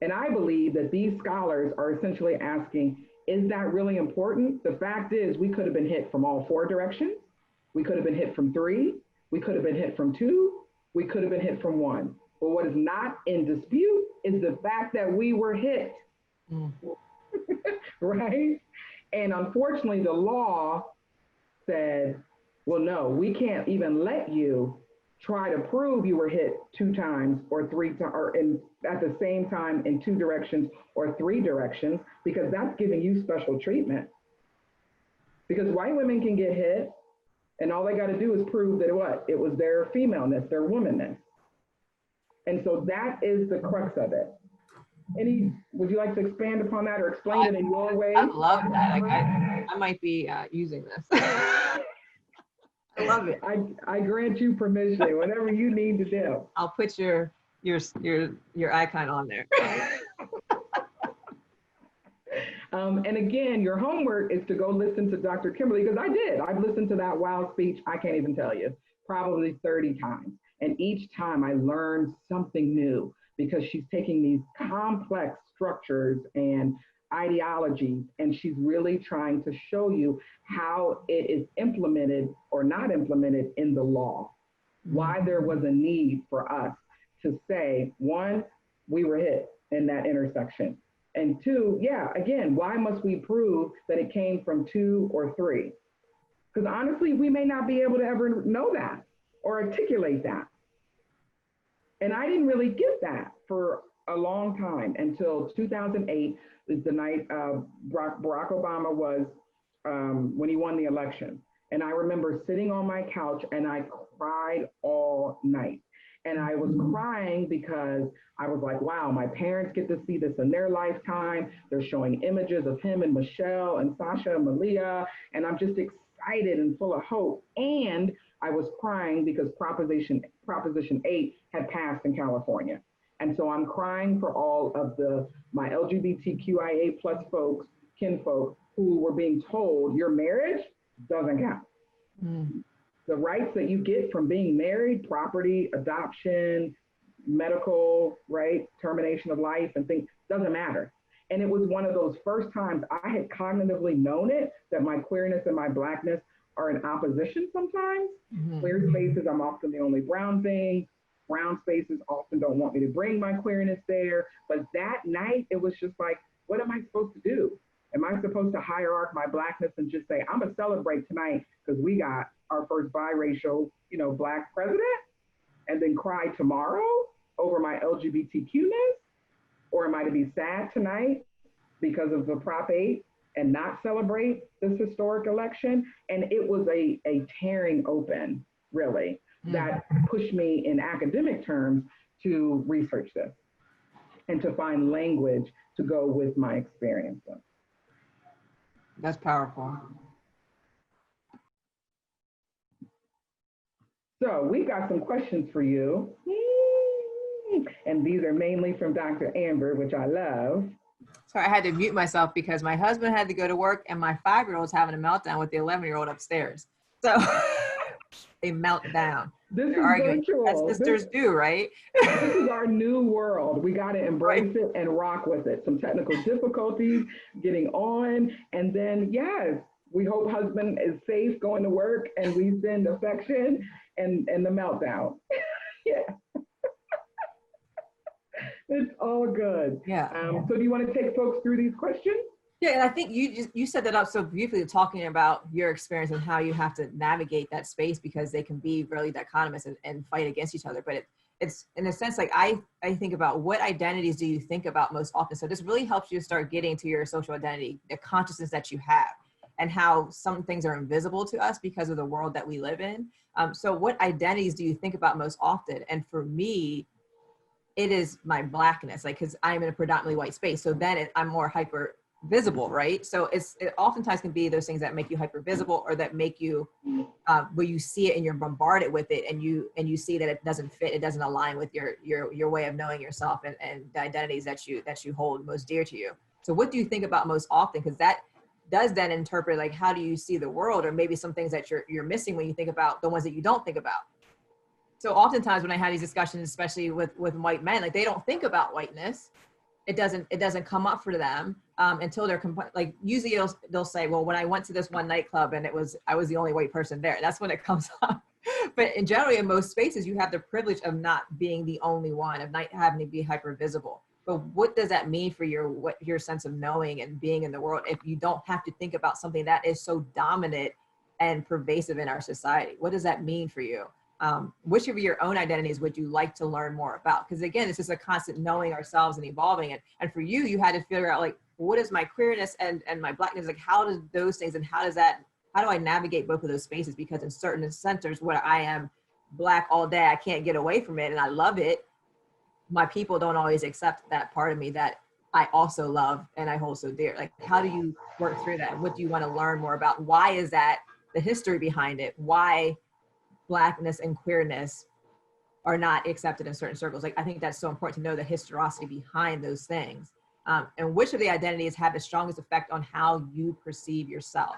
And I believe that these scholars are essentially asking, is that really important? The fact is we could have been hit from all four directions. We could have been hit from three. We could have been hit from two. We could have been hit from one. But what is not in dispute is the fact that we were hit, right? And unfortunately, the law said, well, no, we can't even let you try to prove you were hit two times or three times, or at the same time in two directions or three directions, because that's giving you special treatment. Because white women can get hit, and all they got to do is prove that what? It was their femaleness, their womanness. And so that is the crux of it. Would you like to expand upon that or explain it in your way? I love that. I might be using this. I love it. I grant you permission, whatever you need to do. I'll put your icon on there. And again, your homework is to go listen to Dr. Kimberly, because I did. I've listened to that wow speech, I can't even tell you, probably 30 times. And each time I learned something new, because she's taking these complex structures and ideologies, and she's really trying to show you how it is implemented or not implemented in the law. Why there was a need for us to say, one, we were hit in that intersection. And two, yeah, again, why must we prove that it came from two or three? Because honestly, we may not be able to ever know that or articulate that. And I didn't really get that for a long time until 2008 is the night Barack Obama was, when he won the election. And I remember sitting on my couch and I cried all night. And I was crying because I was like, wow, my parents get to see this in their lifetime. They're showing images of him and Michelle and Sasha and Malia. And I'm just excited and full of hope. And I was crying because Proposition 8 had passed in California. And so I'm crying for all of my LGBTQIA plus folks, kinfolk, who were being told your marriage doesn't count. The rights that you get from being married, property, adoption, medical, right, termination of life and things, doesn't matter. And it was one of those first times I had cognitively known it, that my queerness and my Blackness are in opposition sometimes. Queer spaces, I'm often the only brown thing. Brown spaces often don't want me to bring my queerness there. But that night, it was just like, what am I supposed to do? Am I supposed to hierarch my Blackness and just say, I'm gonna celebrate tonight because we got our first biracial, Black president, and then cry tomorrow over my LGBTQ-ness? Or am I to be sad tonight because of the Prop 8 and not celebrate this historic election? And it was a tearing open, really, that pushed me in academic terms to research this and to find language to go with my experiences. That's powerful. So we've got some questions for you. And these are mainly from Dr. Amber, which I love. Sorry, I had to mute myself because my husband had to go to work and my 5-year-old's having a meltdown with the 11-year-old upstairs. So they melt down. This They're is arguing as virtual. sisters do, right? This is our new world. We got to Right. embrace it and rock with it. Some technical difficulties getting on. And then, yes, we hope husband is safe going to work and we send affection and the meltdown. Yeah, it's all good. Yeah. So do you want to take folks through these questions? Yeah, and I think you set that up so beautifully, talking about your experience and how you have to navigate that space, because they can be really dichotomous and fight against each other. But it's in a sense, like I think about, what identities do you think about most often? So this really helps you start getting to your social identity, the consciousness that you have, and how some things are invisible to us because of the world that we live in. So what identities do you think about most often? And for me, it is my Blackness, like, because I'm in a predominantly white space. So then I'm more hyper visible, right? So it oftentimes can be those things that make you hyper visible, or that make you, where you see it and you're bombarded with it, and you see that it doesn't fit, it doesn't align with your way of knowing yourself and the identities that you hold most dear to you. So what do you think about most often? Because that does then interpret, like, how do you see the world, or maybe some things that you're missing when you think about the ones that you don't think about. So oftentimes when I have these discussions, especially with white men, like, they don't think about whiteness. It doesn't come up for them until they're like, usually they'll say, well, when I went to this one nightclub and I was the only white person there, that's when it comes up. But in generally, in most spaces, you have the privilege of not being the only one, of not having to be hyper visible. But what does that mean for your sense of knowing and being in the world, if you don't have to think about something that is so dominant and pervasive in our society? What does that mean for you? Which of your own identities would you like to learn more about? Because again, it's just a constant knowing ourselves and evolving it. And for you, you had to figure out, like, what is my queerness and my Blackness? Like, how does those things, and how do I navigate both of those spaces? Because in certain centers where I am Black all day, I can't get away from it and I love it. My people don't always accept that part of me that I also love and I hold so dear. Like, how do you work through that? What do you want to learn more about? Why is that, the history behind it? Why Blackness and queerness are not accepted in certain circles? Like, I think that's so important to know the historicity behind those things. And which of the identities have the strongest effect on how you perceive yourself?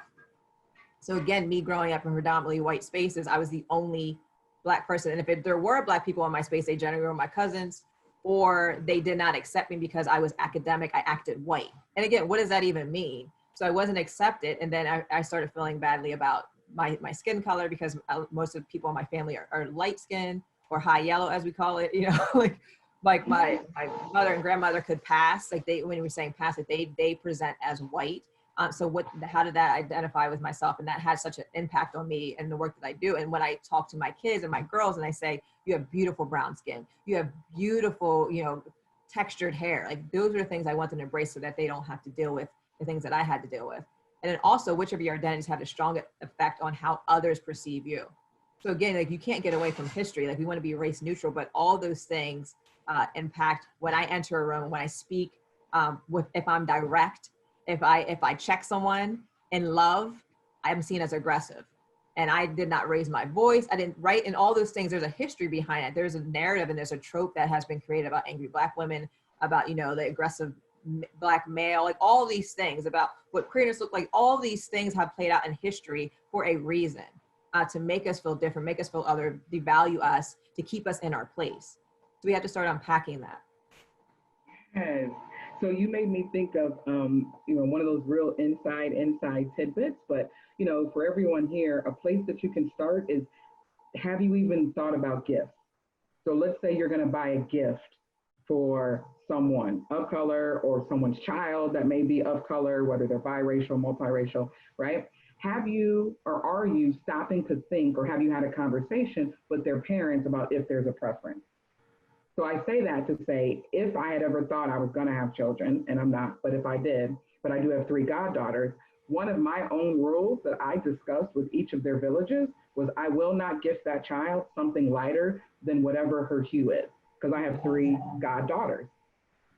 So again, me growing up in predominantly white spaces, I was the only Black person. And if there were Black people in my space, they generally were my cousins, or they did not accept me because I was academic, I acted white. And again, what does that even mean? So I wasn't accepted. And then I started feeling badly about my skin color, because most of the people in my family are light skinned, or high yellow, as we call it, like my mother and grandmother could pass, like when you were saying pass, like they present as white. So how did that identify with myself? And that had such an impact on me and the work that I do. And when I talk to my kids and my girls and I say, you have beautiful brown skin, you have beautiful, textured hair, like those are things I want them to embrace, so that they don't have to deal with the things that I had to deal with. And then also, which of your identities have a strong effect on how others perceive you? So again, like, you can't get away from history. Like, we want to be race neutral, but all those things impact when I enter a room, when I speak, if I'm direct, if I check someone in love, I'm seen as aggressive. And I did not raise my voice. I didn't write, and all those things, there's a history behind it. There's a narrative and there's a trope that has been created about angry Black women, about, the aggressive Black male, like all these things about what queerness look like. All these things have played out in history for a reason, to make us feel different, make us feel other, devalue us, to keep us in our place. So we have to start unpacking that. Yes. So you made me think of, one of those real inside tidbits. But, for everyone here, a place that you can start is, have you even thought about gifts? So let's say you're going to buy a gift for someone of color, or someone's child that may be of color, whether they're biracial, multiracial, right? Have you, or are you stopping to think, or have you had a conversation with their parents about if there's a preference? So I say that to say, if I had ever thought I was going to have children, and I'm not, but if I did, but I do have 3 goddaughters, one of my own rules that I discussed with each of their villages was, I will not gift that child something lighter than whatever her hue is, because I have 3 goddaughters.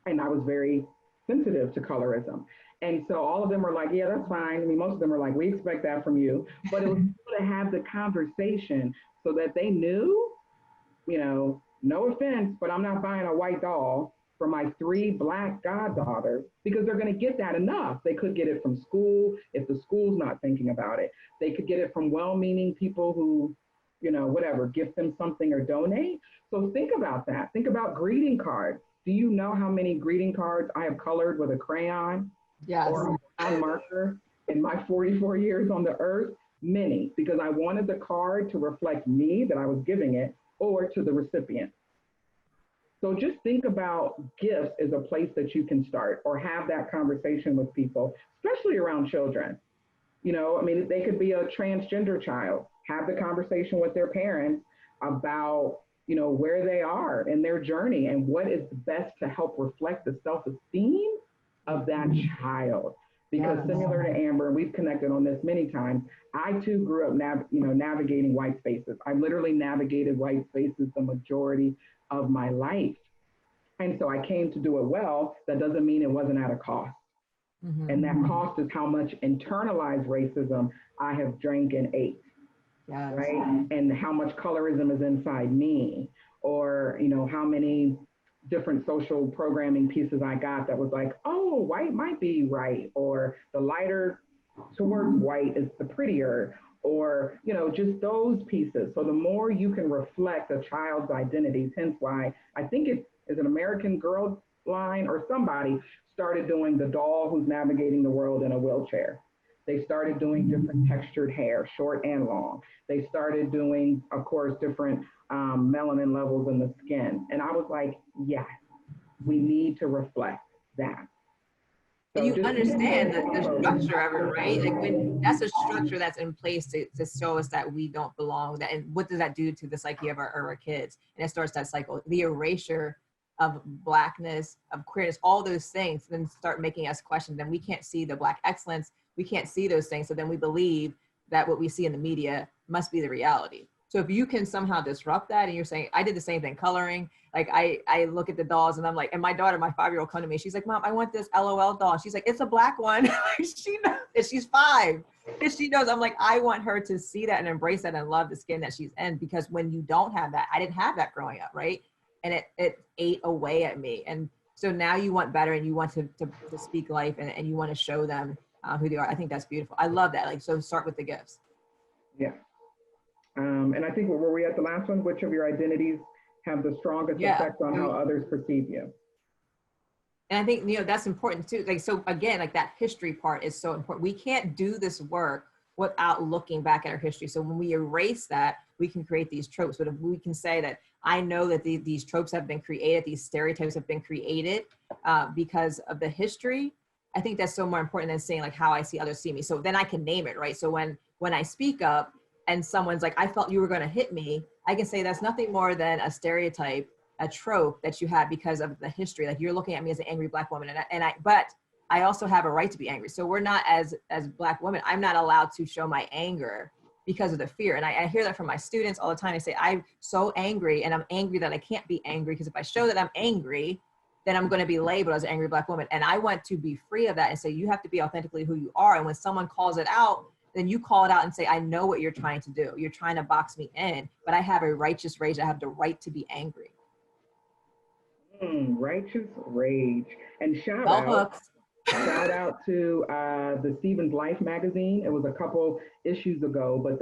And I was very sensitive to colorism. And so all of them were like, yeah, that's fine. I mean, most of them were like, we expect that from you. But it was to have the conversation so that they knew, no offense, but I'm not buying a white doll for my 3 Black goddaughters, because they're going to get that enough. They could get it from school if the school's not thinking about it. They could get it from well-meaning people who whatever, gift them something or donate. So think about that. Think about greeting cards. Do you know how many greeting cards I have colored with a crayon or a brown marker in my 44 years on the earth? Many, because I wanted the card to reflect me, that I was giving it, or to the recipient. So just think about gifts as a place that you can start or have that conversation with people, especially around children. They could be a transgender child, have the conversation with their parents about, where they are in their journey and what is best to help reflect the self-esteem of that child. Because similar to Amber, and we've connected on this many times, I too grew up, navigating white spaces. I literally navigated white spaces the majority of my life. And so I came to do it well. That doesn't mean it wasn't at a cost. Mm-hmm. And that cost is how much internalized racism I have drank and ate, right? And how much colorism is inside me, or, how many different social programming pieces I got that was like, oh, white might be right, or the lighter towards white is the prettier, or, just those pieces. So the more you can reflect a child's identities, hence why I think it is an American Girl line or somebody started doing the doll who's navigating the world in a wheelchair. They started doing different textured hair, short and long. They started doing, of course, different melanin levels in the skin. And I was like, yes, we need to reflect that. So and you understand the structure of it, right? Like when that's a structure that's in place to show us that we don't belong. That, and what does that do to the psyche of our kids? And it starts that cycle, the erasure of Blackness, of queerness, all those things, then start making us question. Then we can't see the Black excellence. We can't see those things. So then we believe that what we see in the media must be the reality. So if you can somehow disrupt that, and you're saying, I did the same thing, coloring, like I look at the dolls and I'm like, and my daughter, my 5-year-old, come to me, she's like, Mom, I want this LOL doll. She's like, it's a Black one. She knows, and she's 5. And she knows. I'm like, I want her to see that and embrace that and love the skin that she's in, because when you don't have that, I didn't have that growing up, right? And it ate away at me. And so now you want better, and you want to speak life, and you want to show them who they are. I think that's beautiful. I love that. Like, so start with the gifts. Yeah. And I think, were we at the last one? Which of your identities have the strongest effect on how others perceive you? And I think, that's important too. Like, so again, like that history part is so important. We can't do this work without looking back at our history. So when we erase that, we can create these tropes. But if we can say that, I know that these tropes have been created, these stereotypes have been created because of the history, I think that's so more important than saying like how I see others see me. So then I can name it, right? So when I speak up and someone's like, I felt you were going to hit me, I can say that's nothing more than a stereotype, a trope that you have because of the history. Like, you're looking at me as an angry Black woman, but I also have a right to be angry. So we're not, as Black women, I'm not allowed to show my anger because of the fear. And I hear that from my students all the time. They say, I'm so angry, and I'm angry that I can't be angry, because if I show that I'm angry, then I'm going to be labeled as an angry Black woman. And I want to be free of that and say, you have to be authentically who you are. And when someone calls it out, then you call it out and say, I know what you're trying to do. You're trying to box me in, but I have a righteous rage. I have the right to be angry. Righteous rage. And shout out to the Stevens Life magazine. It was a couple issues ago, but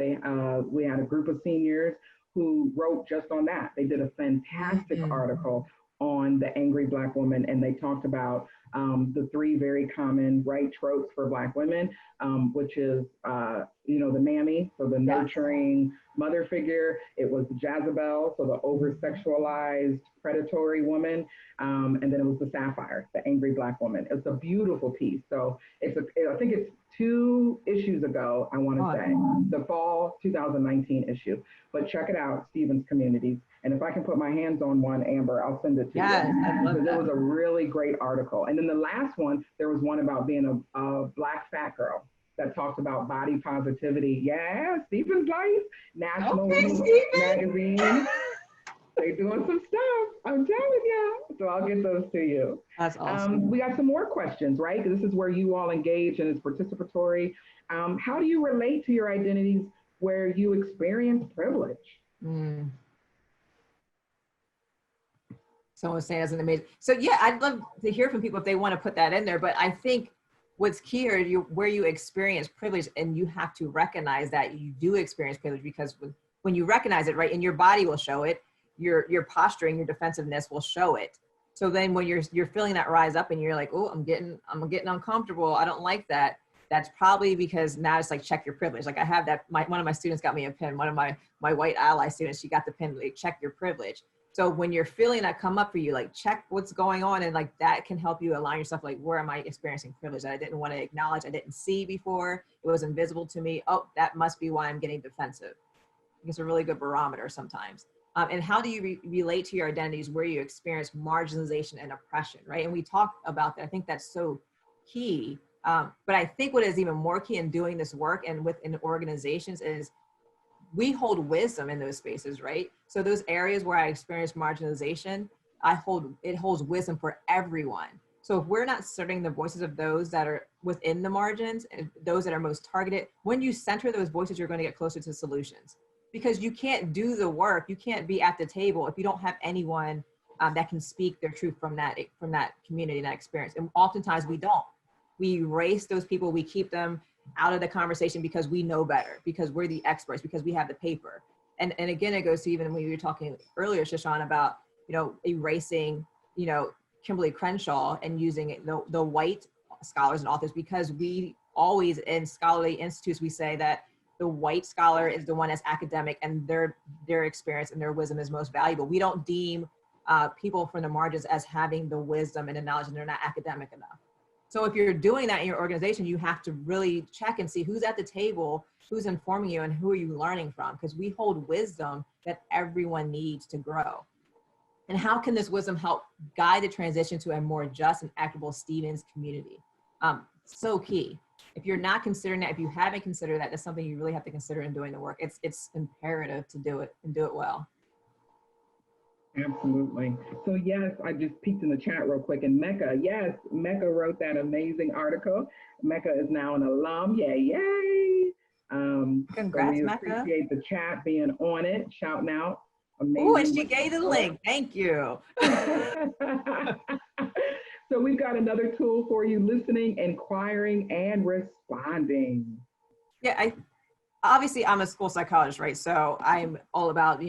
we had a group of seniors who wrote just on that. They did a fantastic article on the angry Black woman, and they talked about the 3 very common right tropes for Black women, which is, the mammy, so the nurturing mother figure. It was the Jezebel, so the over-sexualized predatory woman, and then it was the sapphire, the angry Black woman. It's a beautiful piece. So I think it's 2 issues ago, I want to say, the fall 2019 issue. But check it out, Stevens Communities. And if I can put my hands on one, Amber, I'll send it to you. I love that. It was a really great article. And then the last one, there was one about being a Black fat girl that talks about body positivity. Yeah, Stevens Life, National Women's Magazine. They're doing some stuff, I'm telling you. So I'll get those to you. That's awesome. We got some more questions, right? This is where you all engage and it's participatory. How do you relate to your identities where you experience privilege? Someone saying that's an amazing. So yeah, I'd love to hear from people if they want to put that in there. But I think what's key are where you experience privilege, and you have to recognize that you do experience privilege, because when you recognize it, right, and your body will show it, your posturing, your defensiveness will show it. So then when you're feeling that rise up and you're like, oh, I'm getting uncomfortable, I don't like that. That's probably because now it's like, check your privilege. Like I have that, one of my students got me a pin, one of my white ally students, she got the pin, like, check your privilege. So when you're feeling that come up for you, like check what's going on, and like that can help you align yourself, like where am I experiencing privilege that I didn't want to acknowledge, I didn't see before, it was invisible to me. Oh, that must be why I'm getting defensive. It's a really good barometer sometimes. And how do you relate to your identities where you experience marginalization and oppression, right? And we talked about that. I think that's so key. But I think what is even more key in doing this work and within organizations is we hold wisdom in those spaces, right? So those areas where I experience marginalization, it holds wisdom for everyone. So if we're not serving the voices of those that are within the margins and those that are most targeted, when you center those voices, you're going to get closer to solutions. Because you can't do the work, you can't be at the table if you don't have anyone that can speak their truth from that community, that experience. And oftentimes we don't. We erase those people, we keep them out of the conversation because we know better, because we're the experts, because we have the paper. And again, it goes to even when we were talking earlier, Shaashawn, about, erasing, Kimberly Crenshaw and using the white scholars and authors, because we always in scholarly institutes, we say that the white scholar is the one that's academic and their experience and their wisdom is most valuable. We don't deem people from the margins as having the wisdom and the knowledge, and they're not academic enough. So if you're doing that in your organization, you have to really check and see who's at the table, who's informing you, and who are you learning from, because we hold wisdom that everyone needs to grow. And how can this wisdom help guide the transition to a more just and equitable Stevens community? So key. If you're not considering that, if you haven't considered that, that's something you really have to consider in doing the work. It's imperative to do it and do it well. Absolutely. So yes, I just peeked in the chat real quick, and Mecca, yes, Mecca wrote that amazing article. Mecca is now an alum. Yay. Congrats, so we Mecca. Appreciate the chat being on it, shouting out. Amazing. Oh, and she gave the link. Thank you. So we've got another tool for you: listening, inquiring, and responding. Yeah, obviously I'm a school psychologist, right? So I'm all about,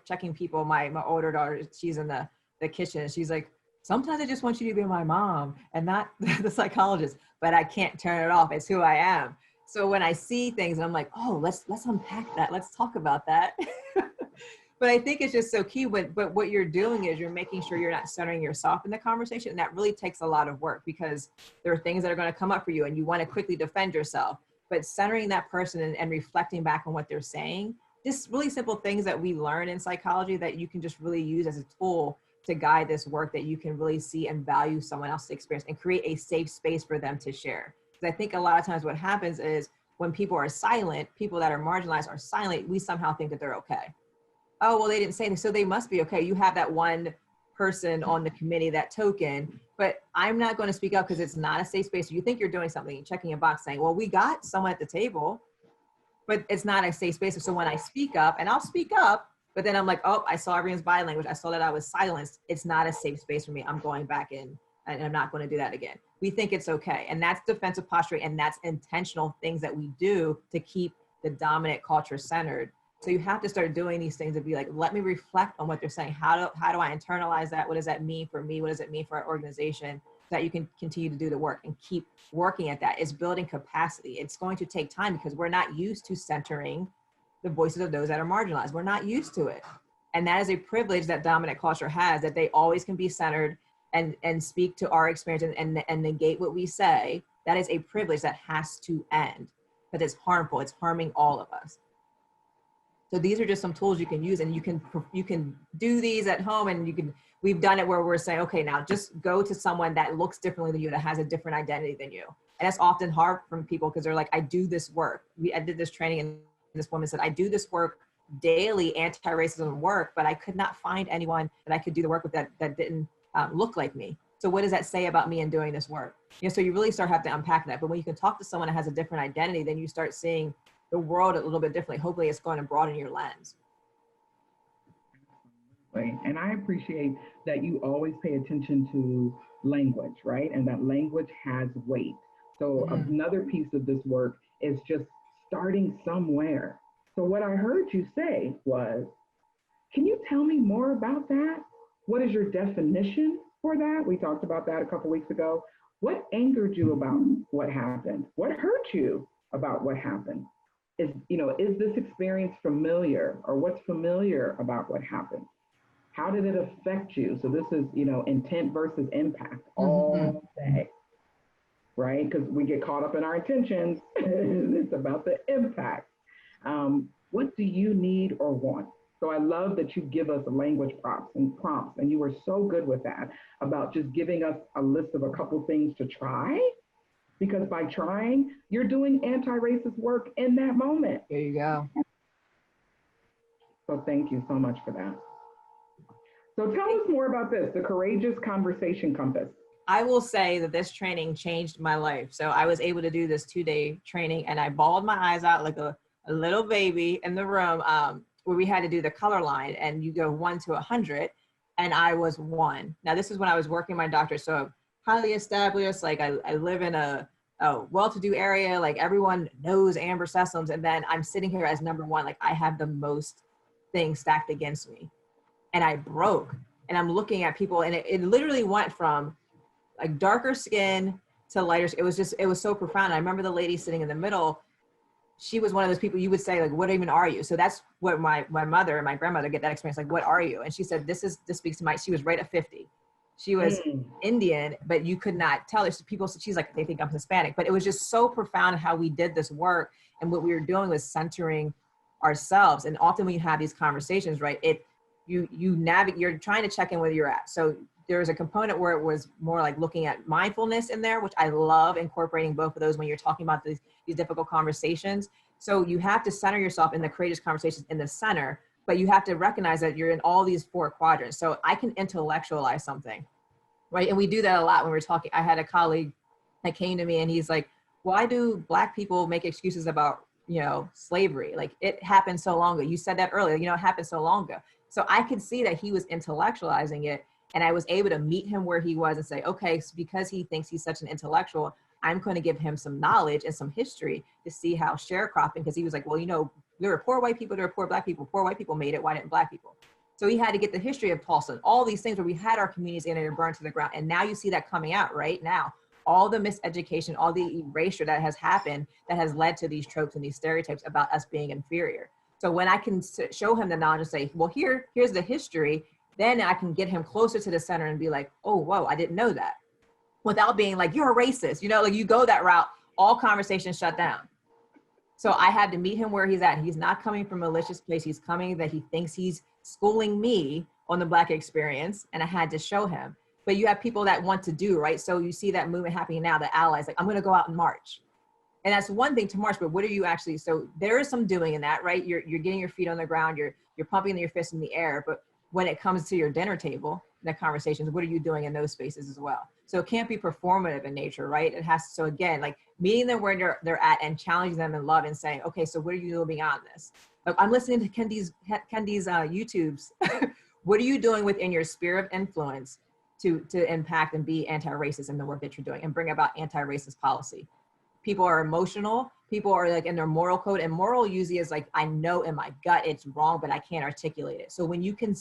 checking people. My older daughter, she's in the kitchen, and she's like, sometimes I just want you to be my mom and not the psychologist, but I can't turn it off. It's who I am. So when I see things and I'm like, oh, let's unpack that. Let's talk about that. But I think it's just so key. But what you're doing is you're making sure you're not centering yourself in the conversation. And that really takes a lot of work, because there are things that are going to come up for you and you want to quickly defend yourself. But centering that person and reflecting back on what they're saying, just really simple things that we learn in psychology that you can just really use as a tool to guide this work, that you can really see and value someone else's experience and create a safe space for them to share. Because I think a lot of times what happens is when people are silent, people that are marginalized are silent, we somehow think that they're okay. Oh, well, they didn't say this, so they must be okay. You have that one person on the committee, that token, but I'm not going to speak up because it's not a safe space. You think you're doing something, checking a box saying, well, we got someone at the table, but it's not a safe space. So when I speak up, and I'll speak up, but then I'm like, oh, I saw everyone's body language. I saw that I was silenced. It's not a safe space for me. I'm going back in and I'm not going to do that again. We think it's okay. And that's defensive posturing, and that's intentional things that we do to keep the dominant culture centered. So you have to start doing these things and be like, let me reflect on what they're saying. How do I internalize that? What does that mean for me? What does it mean for our organization? So that you can continue to do the work and keep working at that. It's building capacity. It's going to take time because we're not used to centering the voices of those that are marginalized. We're not used to it. And that is a privilege that dominant culture has, that they always can be centered and speak to our experience and negate what we say. That is a privilege that has to end, because it's harmful. It's harming all of us. So these are just some tools you can use, and you can do these at home, and we've done it where we're saying, okay, now just go to someone that looks differently than you, that has a different identity than you. And that's often hard for people because they're like, I do this work. I did this training, and this woman said, I do this work daily, anti-racism work, but I could not find anyone that I could do the work with that didn't look like me. So what does that say about me in doing this work? So you really have to unpack that. But when you can talk to someone that has a different identity, then you start seeing the world a little bit differently. Hopefully it's going to broaden your lens. And I appreciate that you always pay attention to language, right? And that language has weight. So another piece of this work is just starting somewhere. So what I heard you say was, can you tell me more about that? What is your definition for that? We talked about that a couple weeks ago. What angered you about what happened? What hurt you about what happened? Is this experience familiar, or what's familiar about what happened? How did it affect you? So this is, intent versus impact all day, right? Because we get caught up in our intentions. It's about the impact. What do you need or want? So I love that you give us language prompts, and you were so good with that about just giving us a list of a couple things to try, because by trying, you're doing anti-racist work in that moment. There you go. So thank you so much for that. So tell us more about this, the Courageous Conversation Compass. I will say that this training changed my life. So I was able to do this 2-day training, and I bawled my eyes out like a little baby in the room, where we had to do the color line, and you go 1 to 100, and I was 1. Now this is when I was working my doctorate, so highly established, like I live in a well-to-do area, like everyone knows Amber Sessoms, and then I'm sitting here as number 1, like I have the most things stacked against me, and I broke. And I'm looking at people, and it literally went from like darker skin to lighter skin. It was so profound. I remember the lady sitting in the middle. She was one of those people you would say, like, what even are you? So that's what my mother and my grandmother get that experience. Like, what are you? And she said, this speaks to she was right at 50. She was Indian, but you could not tell her. She's like, they think I'm Hispanic, but it was just so profound how we did this work. And what we were doing was centering ourselves. And often when you have these conversations, right, you're trying to check in where you're at. So there was a component where it was more like looking at mindfulness in there, which I love incorporating both of those when you're talking about these difficult conversations. So you have to center yourself in the courageous conversations in the center, but you have to recognize that you're in all these 4 quadrants. So I can intellectualize something, right? And we do that a lot when we're talking. I had a colleague that came to me and he's like, why do Black people make excuses about, slavery? Like, it happened so long ago. You said that earlier, it happened so long ago. So I could see that he was intellectualizing it. And I was able to meet him where he was and say, okay, so because he thinks he's such an intellectual, I'm going to give him some knowledge and some history to see how sharecropping, because he was like, well, there were poor white people, there were poor Black people. Poor white people made it, why didn't Black people? So he had to get the history of Tulsa and all these things where we had our communities in it and burned to the ground. And now you see that coming out right now. All the miseducation, all the erasure that has happened that has led to these tropes and these stereotypes about us being inferior. So when I can show him the knowledge and say, well, here's the history, then I can get him closer to the center and be like, oh, whoa, I didn't know that. Without being like, you're a racist, like you go that route, all conversations shut down. So I had to meet him where he's at. He's not coming from a malicious place. He's coming that he thinks he's schooling me on the Black experience, and I had to show him. But you have people that want to do, right? So you see that movement happening now, the allies, like, I'm gonna go out and march. And that's one thing to march, but what are you actually, so there is some doing in that, right? You're getting your feet on the ground, you're pumping your fists in the air, but when it comes to your dinner table, the conversations, what are you doing in those spaces as well? So it can't be performative in nature, right? It has to, so again, like meeting them where they're at and challenging them in love and saying, okay, so what are you doing beyond this? Like, I'm listening to Kendi's YouTubes. What are you doing within your sphere of influence to impact and be anti-racist in the work that you're doing and bring about anti-racist policy? People are emotional. People are like in their moral code, and moral usually is like, I know in my gut it's wrong, but I can't articulate it. So when you can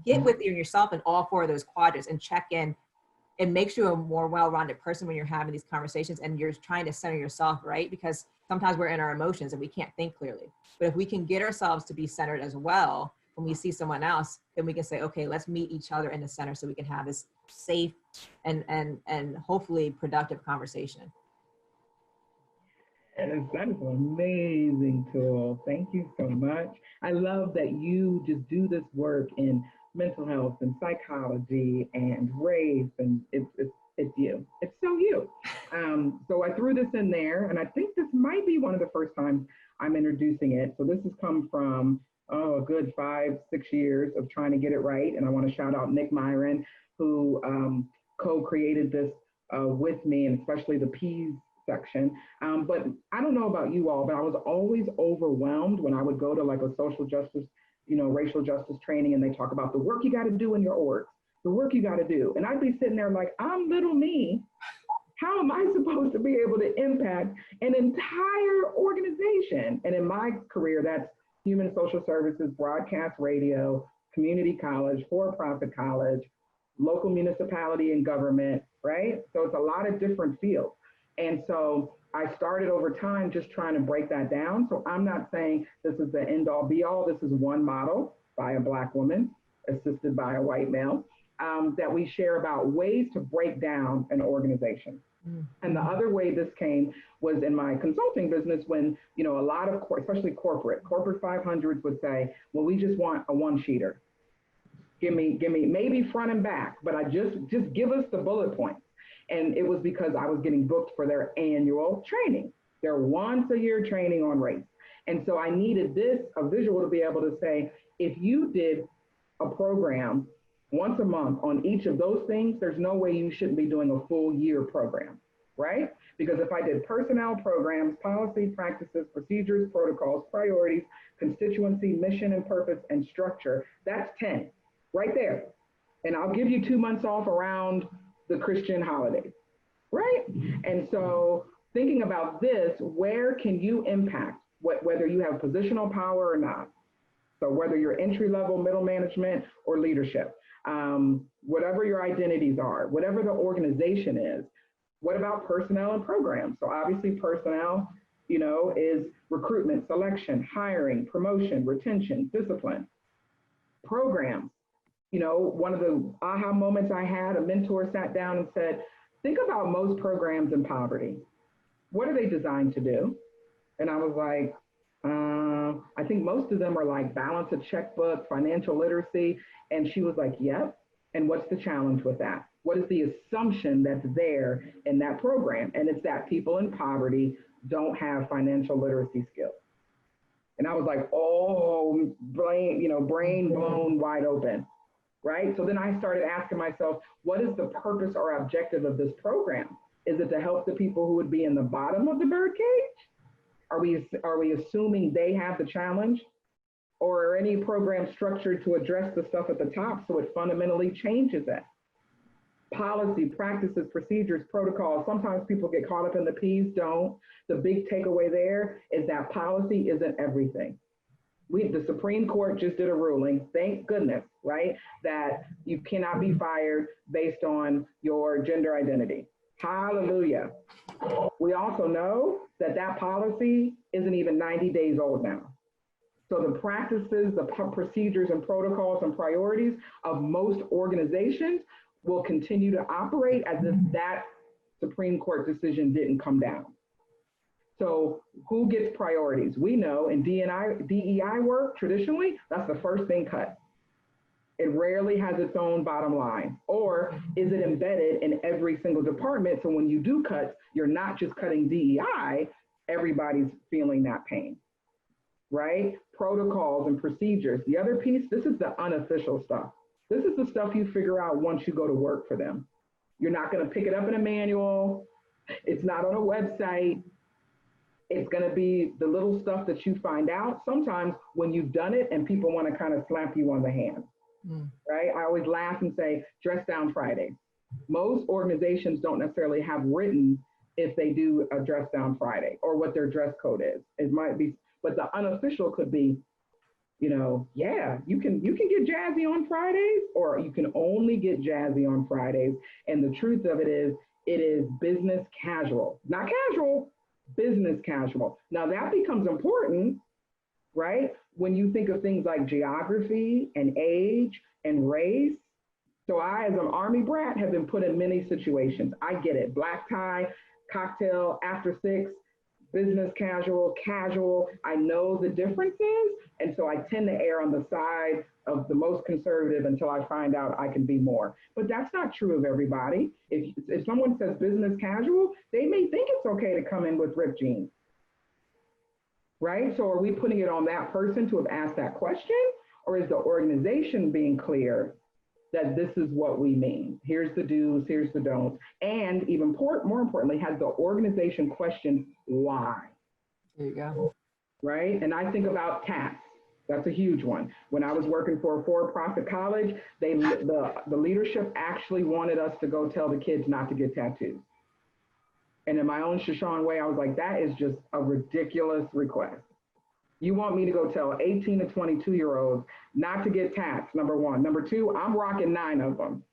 get within yourself in all 4 of those quadrants and check in, it makes you a more well-rounded person when you're having these conversations and you're trying to center yourself, right? Because sometimes we're in our emotions and we can't think clearly. But if we can get ourselves to be centered as well, when we see someone else, then we can say, okay, let's meet each other in the center so we can have this safe and hopefully productive conversation. And that is an amazing tool. Thank you so much. I love that you just do this work in mental health and psychology and race, and it's you. It's so you. So I threw this in there, and I think this might be one of the first times I'm introducing it. So this has come from a good 5-6 years of trying to get it right. And I want to shout out Nick Myron, who co-created this with me, and especially the P's section. But I don't know about you all, but I was always overwhelmed when I would go to like a social justice, racial justice training, and they talk about the work you got to do in your org, the work you got to do. And I'd be sitting there like, I'm little me. How am I supposed to be able to impact an entire organization? And in my career, that's, human social services, broadcast radio, community college, for-profit college, local municipality and government, right? So it's a lot of different fields. And so I started over time just trying to break that down. So I'm not saying this is the end all be all. This is one model by a Black woman, assisted by a white male, that we share about ways to break down an organization. And the other way this came was in my consulting business when, you know, a lot of, especially corporate 500s would say, well, we just want a one-sheeter. Give me maybe front and back, but I just give us the bullet points. And it was because I was getting booked for their annual training, their once a year training on race. And so I needed a visual to be able to say, if you did a program once a month on each of those things, there's no way you shouldn't be doing a full year program, right? Because if I did personnel programs, policy, practices, procedures, protocols, priorities, constituency, mission and purpose, and structure, that's 10 right there. And I'll give you 2 months off around the Christian holidays, right? And so thinking about this, where can you impact, whether you have positional power or not? So whether you're entry level, middle management, or leadership, whatever your identities are, whatever the organization is, what about personnel and programs? So obviously personnel, you know, is recruitment, selection, hiring, promotion, retention, discipline. Programs, you know, one of the aha moments I had, a mentor sat down and said, think about most programs in poverty. What are they designed to do? And I was like, I think most of them are like balance a checkbook, financial literacy. And she was like, yep. And what's the challenge with that? What is the assumption that's there in that program? And it's that people in poverty don't have financial literacy skills. And I was like, oh, brain blown wide open, right? So then I started asking myself, what is the purpose or objective of this program? Is it to help the people who would be in the bottom of the birdcage? Are we assuming they have the challenge? Or are any program structured to address the stuff at the top so it fundamentally changes it? Policy, practices, procedures, protocols. Sometimes people get caught up in the P's, don't. The big takeaway there is that policy isn't everything. The Supreme Court just did a ruling, thank goodness, right? That you cannot be fired based on your gender identity. Hallelujah. We also know that that policy isn't even 90 days old now. So the practices, the procedures and protocols and priorities of most organizations will continue to operate as if that Supreme Court decision didn't come down. So who gets priorities? We know in DEI work, traditionally, that's the first thing cut. It rarely has its own bottom line. Or is it embedded in every single department? So when you do cuts, you're not just cutting DEI, everybody's feeling that pain, right? Protocols and procedures. The other piece, this is the unofficial stuff. This is the stuff you figure out once you go to work for them. You're not gonna pick it up in a manual. It's not on a website. It's gonna be the little stuff that you find out sometimes when you've done it and people wanna kind of slap you on the hand. Right? I always laugh and say, dress down Friday. Most organizations don't necessarily have written if they do a dress down Friday or what their dress code is. It might be, but the unofficial could be, you know, yeah, you can get jazzy on Fridays, or you can only get jazzy on Fridays. And the truth of it is business casual, not casual, business casual. Now that becomes important, right? When you think of things like geography and age and race. So I, as an Army brat, have been put in many situations. I get it. Black tie, cocktail, after 6, business casual, casual. I know the differences. And so I tend to err on the side of the most conservative until I find out I can be more. But that's not true of everybody. If someone says business casual, they may think it's okay to come in with ripped jeans. Right? So are we putting it on that person to have asked that question? Or is the organization being clear that this is what we mean? Here's the do's, here's the don'ts. And even more importantly, has the organization questioned why? There you go. Right? And I think about tats. That's a huge one. When I was working for a for-profit college, the leadership actually wanted us to go tell the kids not to get tattoos. And in my own Shaashawn way, I was like, that is just a ridiculous request. You want me to go tell 18 to 22-year-olds not to get taxed, number one. Number two, I'm rocking 9 of them.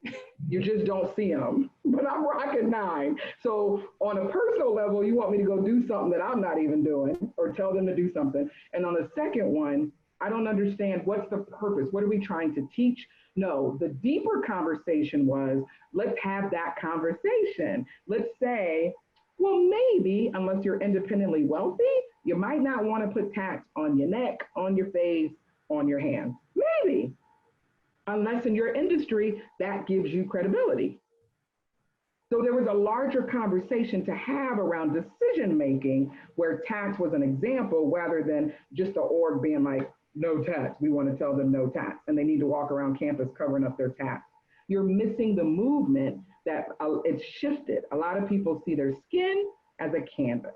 You just don't see them, but I'm rocking 9. So on a personal level, you want me to go do something that I'm not even doing or tell them to do something. And on the second one, I don't understand what's the purpose? What are we trying to teach? No, the deeper conversation was, let's have that conversation. Let's say, well, maybe unless you're independently wealthy, you might not want to put tax on your neck, on your face, on your hands. Maybe. Unless in your industry, that gives you credibility. So there was a larger conversation to have around decision making where tax was an example rather than just the org being like, no tax. We want to tell them no tax. And they need to walk around campus covering up their tax. You're missing the movement that it's shifted. A lot of people see their skin as a canvas,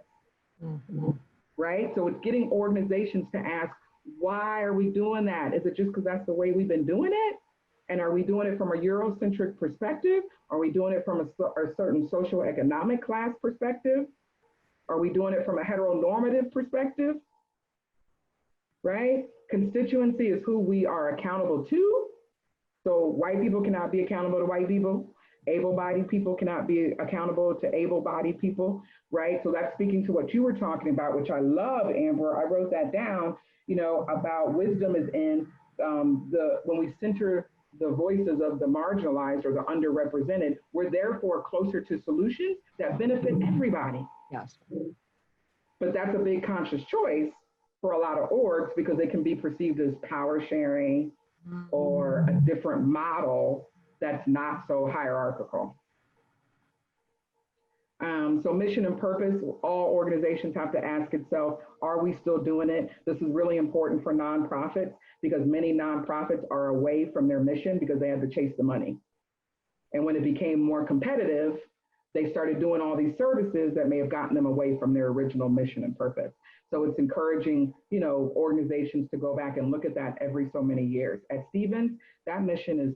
right? So it's getting organizations to ask, why are we doing that? Is it just because that's the way we've been doing it? And are we doing it from a Eurocentric perspective? Are we doing it from a certain social economic class perspective? Are we doing it from a heteronormative perspective? Right? Constituency is who we are accountable to. So white people cannot be accountable to white people. Able-bodied people cannot be accountable to able-bodied people, right? So that's speaking to what you were talking about, which I love, Amber. I wrote that down, you know, about wisdom is in when we center the voices of the marginalized or the underrepresented, we're therefore closer to solutions that benefit everybody. Yes. But that's a big conscious choice for a lot of orgs because they can be perceived as power sharing or a different model that's not so hierarchical. So mission and purpose, all organizations have to ask itself, are we still doing it? This is really important for nonprofits because many nonprofits are away from their mission because they had to chase the money. And when it became more competitive, they started doing all these services that may have gotten them away from their original mission and purpose. So it's encouraging, you know, organizations to go back and look at that every so many years. At Stevens, that mission is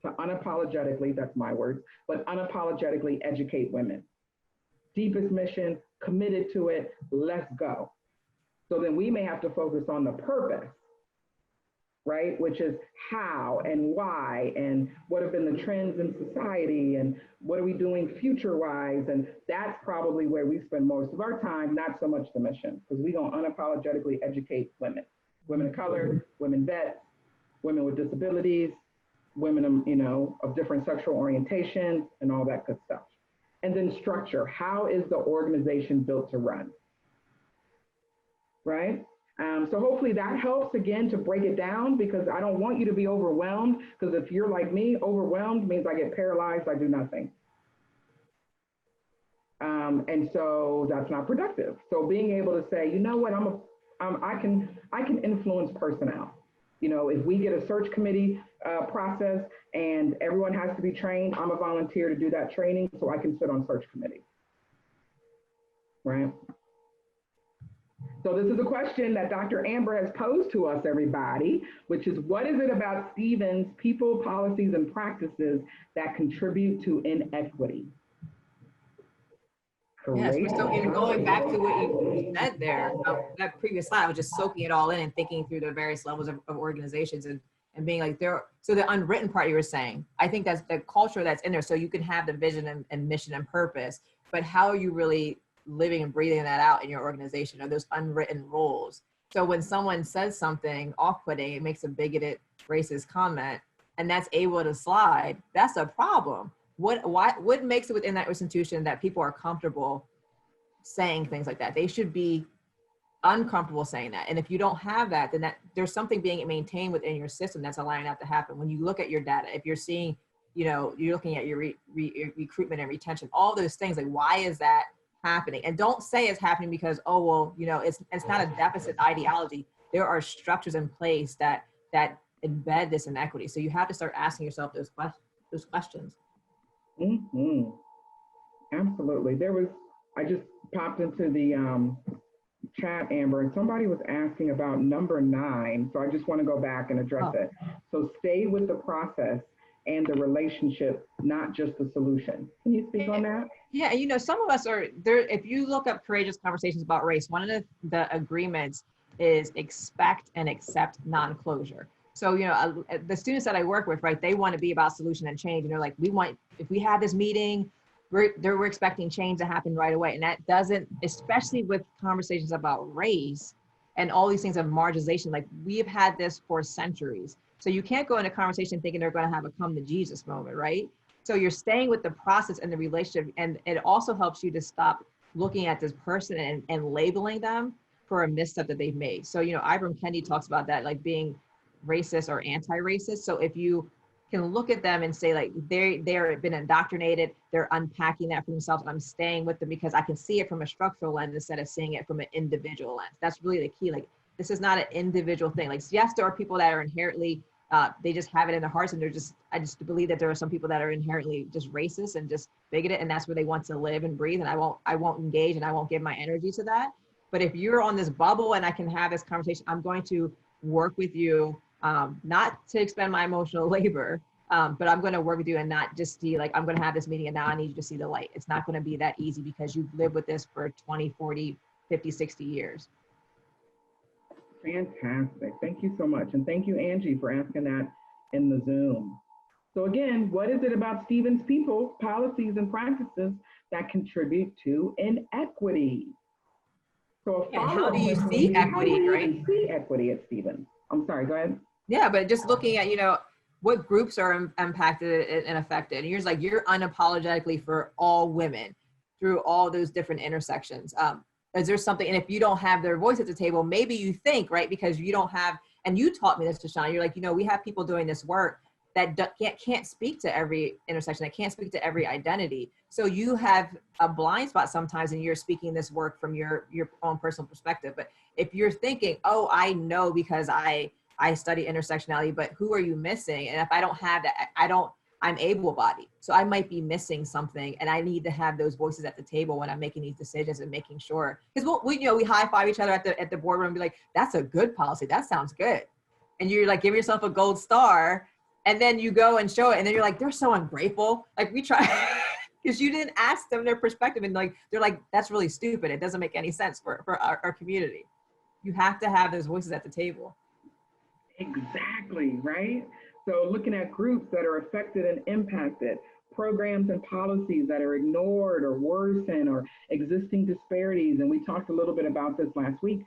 to unapologetically, that's my words, but unapologetically educate women. Deepest mission, committed to it, let's go. So then we may have to focus on the purpose, right? Which is how and why and what have been the trends in society and what are we doing future-wise? And that's probably where we spend most of our time, not so much the mission, because we don't unapologetically educate women. Women of color, women vets, women with disabilities, women, you know, of different sexual orientations and all that good stuff. And then structure, how is the organization built to run, right? So hopefully that helps again to break it down because I don't want you to be overwhelmed because if you're like me, overwhelmed means I get paralyzed, I do nothing. And so that's not productive. So being able to say, you know what, I can influence personnel. You know, if we get a search committee process and everyone has to be trained, I'm a volunteer to do that training so I can sit on search committee, right? So this is a question that Dr. Amber has posed to us, everybody, which is what is it about Stevens' people, policies, and practices that contribute to inequity? Yes, so in going back to what you said there, that previous slide, I was just soaking it all in and thinking through the various levels of organizations and being like so the unwritten part you were saying, I think that's the culture that's in there. So you can have the vision and mission and purpose, but how are you really living and breathing that out in your organization are those unwritten rules. So when someone says something off-putting, it makes a bigoted, racist comment, and that's able to slide, that's a problem. What makes it within that institution that people are comfortable saying things like that? They should be uncomfortable saying that. And if you don't have that, then there's something being maintained within your system that's allowing that to happen. When you look at your data, if you're seeing, you know, you're looking at your recruitment and retention, all those things, like why is that happening? And don't say it's happening because, oh, well, you know, it's not a deficit ideology. There are structures in place that embed this inequity. So you have to start asking yourself those questions. Mm-hmm. Absolutely. I just popped into the chat, Amber, and somebody was asking about number 9. So I just want to go back and address it. So stay with the process and the relationship, not just the solution. Can you speak on that? Yeah, you know, some of us are there. If you look up Courageous Conversations About Race, one of the agreements is expect and accept non-closure. So, the students that I work with, right, they want to be about solution and change. And they're like, if we have this meeting, we're expecting change to happen right away. And that doesn't, especially with conversations about race and all these things of marginalization, like we've had this for centuries. So you can't go into conversation thinking they're going to have a come to Jesus moment, right? So you're staying with the process and the relationship. And it also helps you to stop looking at this person and labeling them for a misstep that they've made. So, Ibram Kendi talks about that, like being racist or anti-racist. So if you can look at them and say, like, they're been indoctrinated, they're unpacking that for themselves, and I'm staying with them because I can see it from a structural lens instead of seeing it from an individual lens. That's really the key. Like, this is not an individual thing. Like, yes, there are people that are inherently, they just have it in their hearts, and I just believe that there are some people that are inherently just racist and just bigoted, and that's where they want to live and breathe, and I won't engage and I won't give my energy to that. But if you're on this bubble and I can have this conversation, I'm going to work with you, not to expend my emotional labor, but I'm going to work with you and not just see, like, I'm going to have this meeting and now I need you to see the light. It's not going to be that easy because you've lived with this for 20, 40, 50, 60 years. Fantastic. Thank you so much. And thank you, Angie, for asking that in the Zoom. So again, what is it about Stevens people, policies, and practices that contribute to inequity? So how do you see equity, right? See equity at Stevens. I'm sorry, go ahead. Yeah, but just looking at, what groups are impacted and affected. And you're unapologetically for all women through all those different intersections. Is there something, and if you don't have their voice at the table, maybe you think, right, because you don't have, and you taught me this, Shaashawn, you're like, we have people doing this work that can't speak to every intersection, that can't speak to every identity. So you have a blind spot sometimes, and you're speaking this work from your own personal perspective. But if you're thinking, oh, I know because I study intersectionality, but who are you missing? And if I don't have that, I'm able-bodied. So I might be missing something, and I need to have those voices at the table when I'm making these decisions and making sure, because we high-five each other at the boardroom and be like, that's a good policy. That sounds good. And you're like, give yourself a gold star, and then you go and show it. And then you're like, they're so ungrateful. Like, we try, because you didn't ask them their perspective. And they're like, that's really stupid. It doesn't make any sense for our community. You have to have those voices at the table. Exactly, right? So looking at groups that are affected and impacted, programs and policies that are ignored or worsen, or existing disparities. And we talked a little bit about this last week,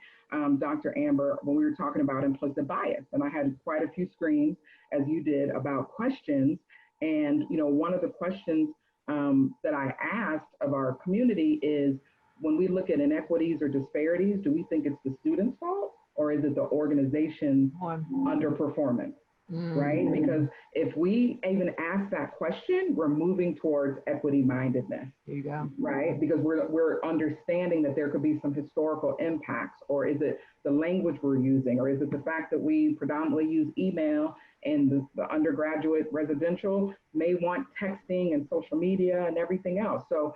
Dr. Amber, when we were talking about implicit bias. And I had quite a few screens, as you did, about questions. And, one of the questions that I asked of our community is, when we look at inequities or disparities, do we think it's the student's fault, or is it the organization's underperformance? Right? Because if we even ask that question, we're moving towards equity mindedness. There you go. Right? Because we're understanding that there could be some historical impacts, or is it the language we're using, or is it the fact that we predominantly use email, and the undergraduate residential may want texting and social media and everything else. So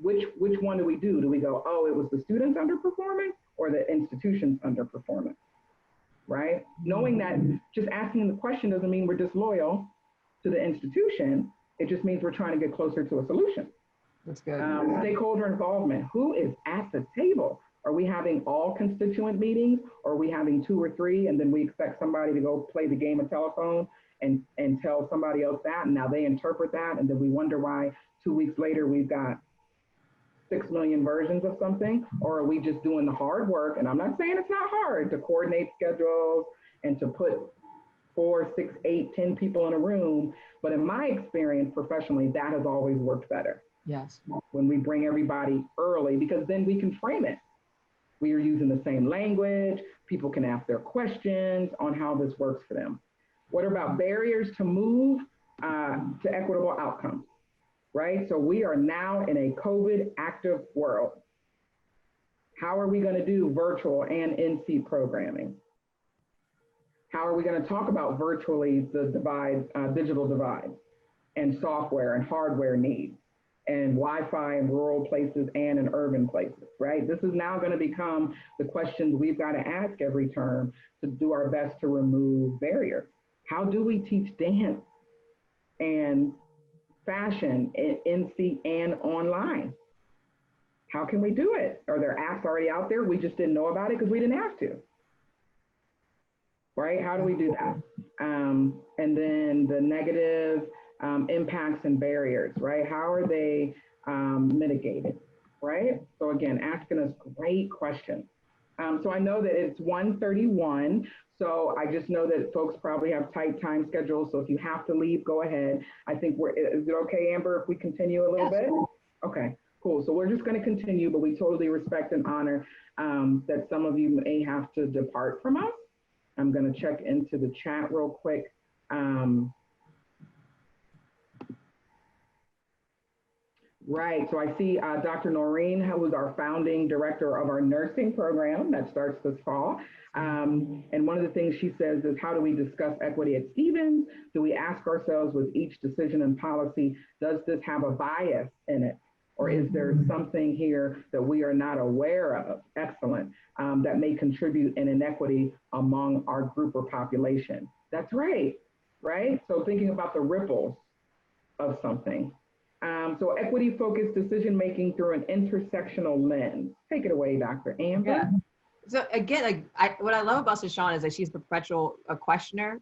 which one do we do? Do we go, oh, it was the students underperforming or the institution's underperforming? Right? Knowing that just asking the question doesn't mean we're disloyal to the institution. It just means we're trying to get closer to a solution. That's good. Stakeholder involvement. Who is at the table? Are we having all constituent meetings, or are we having 2 or 3, and then we expect somebody to go play the game of telephone and tell somebody else that, and now they interpret that, and then we wonder why 2 weeks later we've got 6 million versions of something? Or are we just doing the hard work? And I'm not saying it's not hard to coordinate schedules and to put 4, 6, 8, 10 people in a room. But in my experience professionally, that has always worked better. Yes. When we bring everybody early, because then we can frame it. We are using the same language. People can ask their questions on how this works for them. What about barriers to move to equitable outcomes? Right? So we are now in a COVID active world. How are we going to do virtual and in-seat programming? How are we going to talk about virtually the divide, digital divide, and software and hardware needs, and Wi-Fi in rural places and in urban places, right? This is now going to become the questions we've got to ask every term to do our best to remove barriers. How do we teach dance and fashion in-seat and online? How can we do it? Are there apps already out there? We just didn't know about it because we didn't have to. right? How do we do that? And then the negative impacts and barriers, right? How are they mitigated, right? So again, asking us great questions. So I know that it's 1:31. So I just know that folks probably have tight time schedules. So if you have to leave, go ahead. I think is it okay, Amber, if we continue a little bit? Okay, cool. So we're just going to continue, but we totally respect and honor that some of you may have to depart from us. I'm going to check into the chat real quick. Right, so I see Dr. Noreen, who is our founding director of our nursing program that starts this fall. And one of the things she says is, how do we discuss equity at Stevens? Do we ask ourselves with each decision and policy, does this have a bias in it? Or is there something here that we are not aware of? Excellent. That may contribute in inequity among our group or population. That's right, right? So thinking about the ripples of something. So equity-focused decision-making through an intersectional lens. Take it away, Dr. Amber. Yeah. So again, like what I love about Shaashawn is that she's a perpetual questioner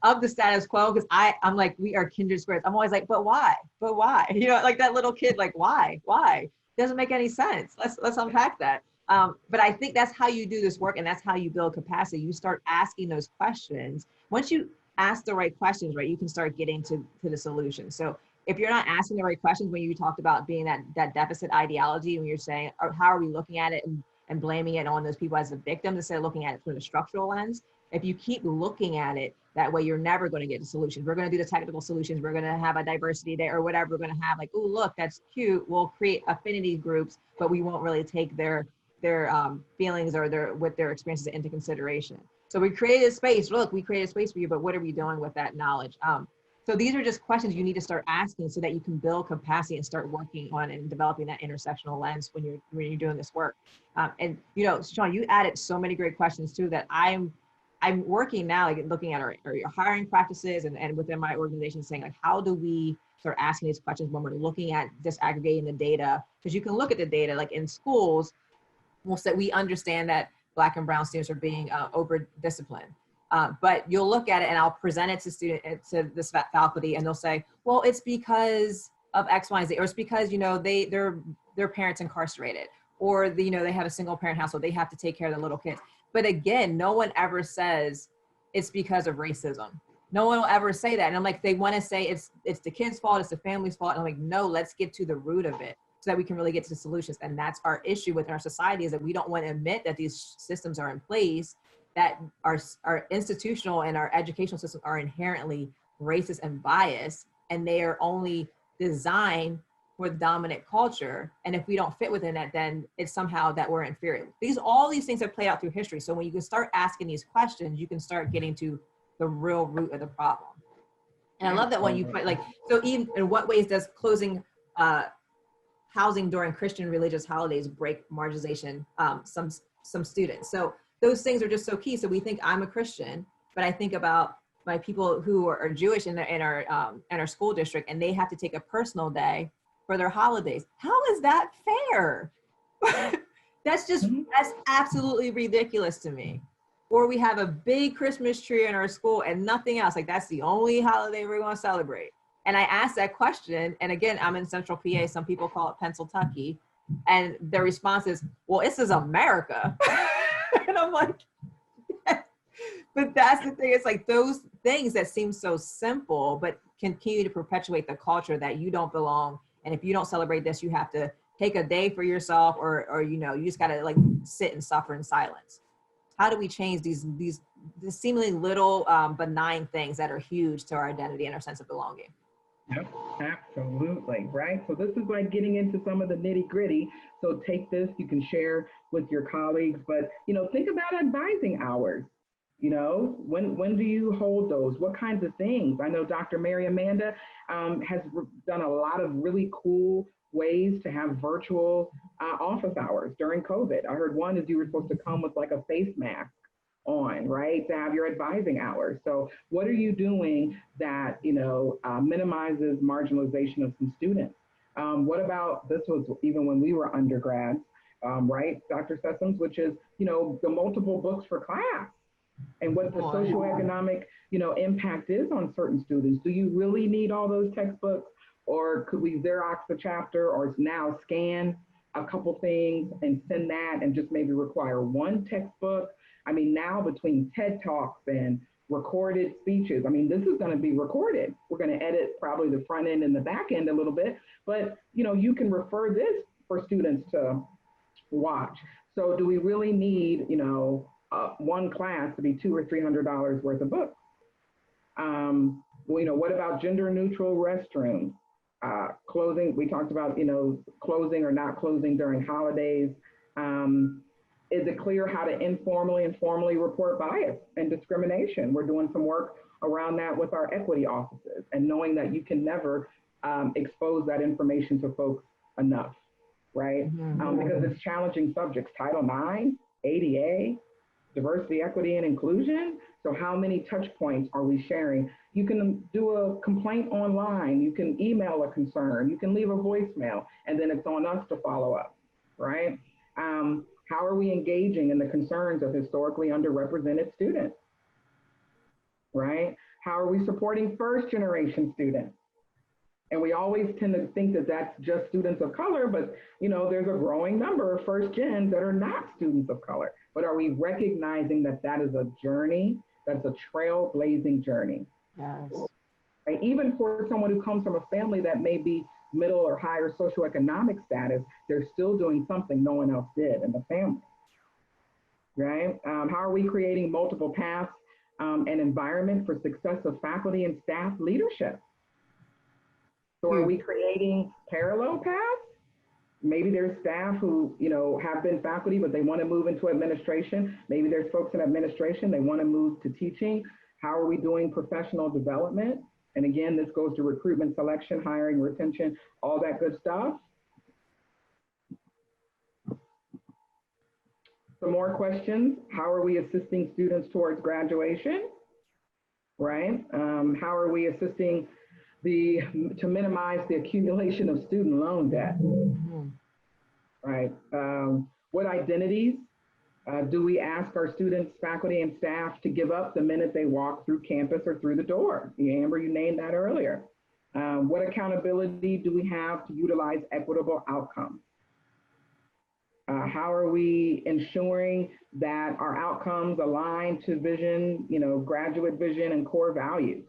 of the status quo, because I'm like, we are kindred spirits. I'm always like, but why? But why? You know, like that little kid, like, why? Why? Doesn't make any sense. Let's unpack that. But I think that's how you do this work, and that's how you build capacity. You start asking those questions. Once you ask the right questions, right, you can start getting to the solution. So if you're not asking the right questions, when you talked about being that deficit ideology, when you're saying, how are we looking at it and blaming it on those people as a victim instead of looking at it through the structural lens, if you keep looking at it that way, you're never going to get to solutions. We're going to do the technical solutions. We're going to have a diversity day or whatever. We're going to have like, oh, look, that's cute. We'll create affinity groups, but we won't really take their feelings or their experiences into consideration. So we created a space. Look, we created a space for you, but what are we doing with that knowledge? So these are just questions you need to start asking so that you can build capacity and start working on and developing that intersectional lens when you're doing this work. And you know, Shawn, you added so many great questions too that I'm working now, like looking at our hiring practices and within my organization, saying like, how do we start asking these questions when we're looking at disaggregating the data? Because you can look at the data, like in schools, we'll say we understand that Black and brown students are being over disciplined. But you'll look at it and I'll present it to this faculty and they'll say, well, it's because of X, Y, and Z, or it's because, you know, their parents incarcerated, or you know, they have a single parent household, they have to take care of the little kids. But again, no one ever says it's because of racism. No one will ever say that. And I'm like, they want to say it's the kid's fault, it's the family's fault. And I'm like, no, let's get to the root of it so that we can really get to the solutions. And that's our issue with our society, is that we don't want to admit that these systems are in place, that our institutional and our educational system are inherently racist and biased, and they are only designed for the dominant culture. And if we don't fit within that, then it's somehow that we're inferior. All these things have played out through history. So when you can start asking these questions, you can start getting to the real root of the problem. And I love that when you put like, so even in what ways does closing housing during Christian religious holidays break marginalization some students? So those things are just so key. So we think I'm a Christian, but I think about my people who are Jewish in our school district, and they have to take a personal day for their holidays. How is that fair? That's absolutely ridiculous to me. Or we have a big Christmas tree in our school and nothing else. Like, that's the only holiday we're going to celebrate. And I asked that question, and again, I'm in Central PA. Some people call it Pennsylvania, and their response is, "Well, this is America." And I'm like, but that's the thing. It's like those things that seem so simple, but continue to perpetuate the culture that you don't belong. And if you don't celebrate this, you have to take a day for yourself, or you know, you just got to like sit and suffer in silence. How do we change these seemingly little benign things that are huge to our identity and our sense of belonging? Yep, absolutely, right? So this is like getting into some of the nitty gritty. So take this, you can share with your colleagues, but, you know, think about advising hours. You know, when do you hold those? What kinds of things? I know Dr. Mary Amanda has done a lot of really cool ways to have virtual office hours during COVID. I heard one is you were supposed to come with like a face mask on, right, to have your advising hours. So what are you doing that, you know, minimizes marginalization of some students? What about, this was even when we were undergrads, right, Dr. Sessoms, which is, you know, the multiple books for class, and what the socioeconomic, impact is on certain students. Do you really need all those textbooks, or could we Xerox the chapter, or now scan a couple things and send that, and just maybe require one textbook? I mean, now between TED Talks and recorded speeches, I mean, this is going to be recorded. We're going to edit probably the front end and the back end a little bit, but you can refer this for students to watch. So do we really need, one class to be $200 or $300 worth of books? What about gender neutral restrooms? Closing, we talked about, closing or not closing during holidays. Is it clear how to informally and formally report bias and discrimination? We're doing some work around that with our equity offices, and knowing that you can never expose that information to folks enough, right? Because it's challenging subjects, Title IX, ADA, diversity, equity, and inclusion. So how many touch points are we sharing? You can do a complaint online, you can email a concern, you can leave a voicemail, and then it's on us to follow up, right? How are we engaging in the concerns of historically underrepresented students, right? How are we supporting first generation students? And we always tend to think that that's just students of color, but there's a growing number of first gens that are not students of color. But are we recognizing that that is a journey, that's a trailblazing journey? Yes. Right? Even for someone who comes from a family that may be middle or higher socioeconomic status, they're still doing something no one else did in the family, right? How are we creating multiple paths and environment for success of faculty and staff leadership? So are we creating parallel paths? Maybe there's staff who, have been faculty, but they want to move into administration. Maybe there's folks in administration, they want to move to teaching. How are we doing professional development? And again, this goes to recruitment, selection, hiring, retention, all that good stuff. Some more questions. How are we assisting students towards graduation, right? How are we assisting to minimize the accumulation of student loan debt, right? What identities do we ask our students, faculty, and staff to give up the minute they walk through campus or through the door? Amber, you named that earlier. What accountability do we have to utilize equitable outcomes? How are we ensuring that our outcomes align to vision, graduate vision and core values?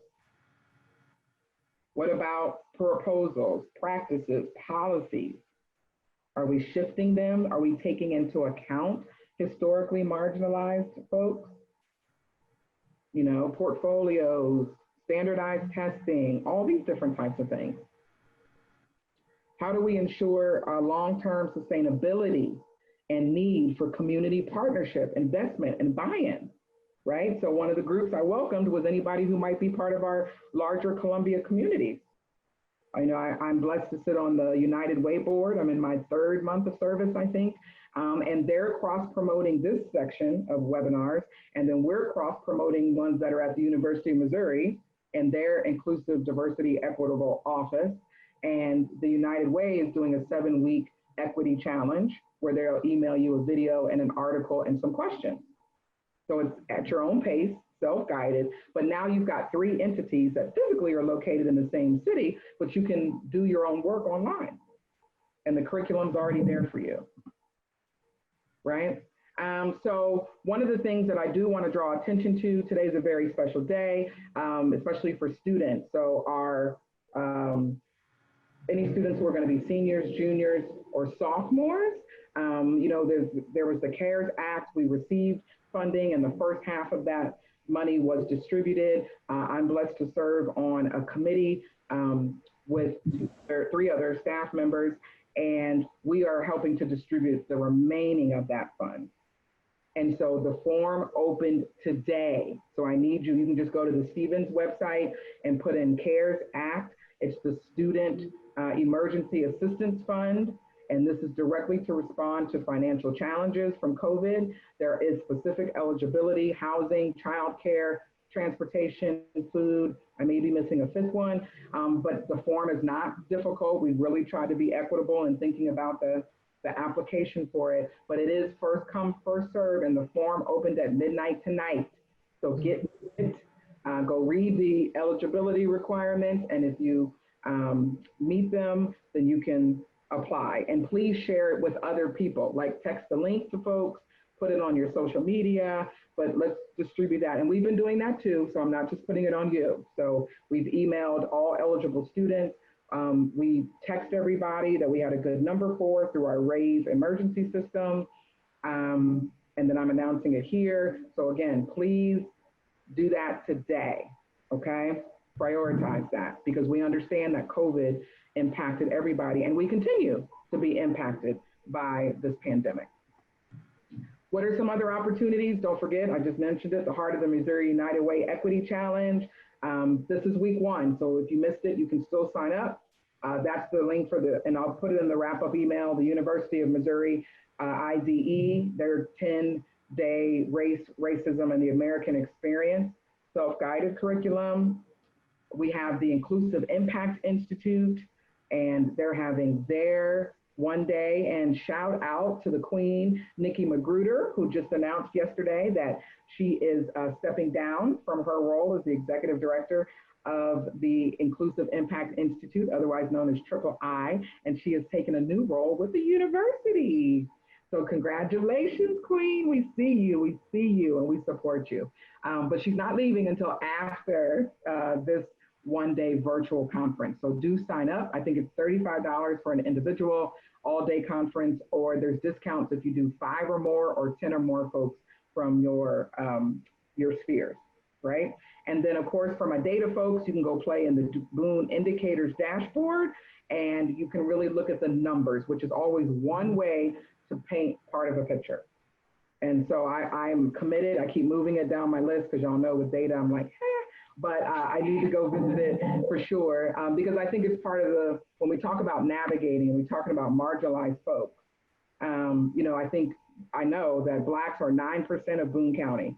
What about proposals, practices, policies? Are we shifting them? Are we taking into account historically marginalized folks? Portfolios, standardized testing, all these different types of things. How do we ensure our long-term sustainability and need for community partnership, investment, and buy-in, right? So one of the groups I welcomed was anybody who might be part of our larger Columbia community. I'm blessed to sit on the United Way board. I'm in my 3rd month of service, I think. And they're cross-promoting this section of webinars. And then we're cross-promoting ones that are at the University of Missouri and their Inclusive Diversity Equitable Office. And the United Way is doing a 7-week equity challenge where they'll email you a video and an article and some questions. So it's at your own pace, self-guided, but now you've got 3 entities that physically are located in the same city, but you can do your own work online. And the curriculum's already there for you, right? So one of the things that I do want to draw attention to, today is a very special day, especially for students. So our any students who are going to be seniors, juniors, or sophomores, there was the CARES Act. We received funding, and the first half of that money was distributed. I'm blessed to serve on a committee with 3 other staff members, and we are helping to distribute the remaining of that fund. And so the form opened today. So I need you can just go to the Stevens website and put in CARES Act. It's the Student Emergency Assistance Fund. And this is directly to respond to financial challenges from COVID. There is specific eligibility, housing, childcare, transportation, food. I may be missing a 5th one, but the form is not difficult. We really try to be equitable in thinking about the application for it, but it is first come, first serve, and the form opened at midnight tonight. So get it, go read the eligibility requirements, and if you meet them, then you can apply. And please share it with other people, like text the link to folks, put it on your social media, but let's distribute that. And we've been doing that too, so I'm not just putting it on you. So we've emailed all eligible students. We text everybody that we had a good number for through our RAISE emergency system. And then I'm announcing it here. So again, please do that today, okay? Prioritize that, because we understand that COVID impacted everybody, and we continue to be impacted by this pandemic. What are some other opportunities? Don't forget, I just mentioned it, the Heart of the Missouri United Way Equity Challenge. This is week 1, so if you missed it, you can still sign up. That's the link for and I'll put it in the wrap-up email, the University of Missouri IDE, their 10-day racism and the American experience, self-guided curriculum. We have the Inclusive Impact Institute, and they're having their one day. And shout out to the Queen, Nikki Magruder, who just announced yesterday that she is stepping down from her role as the executive director of the Inclusive Impact Institute, otherwise known as Triple I, and she has taken a new role with the university. So congratulations, Queen. We see you, and we support you. But she's not leaving until after this one-day virtual conference. So do sign up. I think it's $35 for an individual all-day conference, or there's discounts if you do 5 or more or 10 or more folks from your spheres, right? And then, of course, for my data folks, you can go play in the Boone Indicators dashboard, and you can really look at the numbers, which is always one way to paint part of a picture. And so I'm committed. I keep moving it down my list because y'all know with data, I'm like, but I need to go visit it for sure, because I think it's part of when we talk about navigating and we're talking about marginalized folks, I know that Blacks are 9% of Boone County.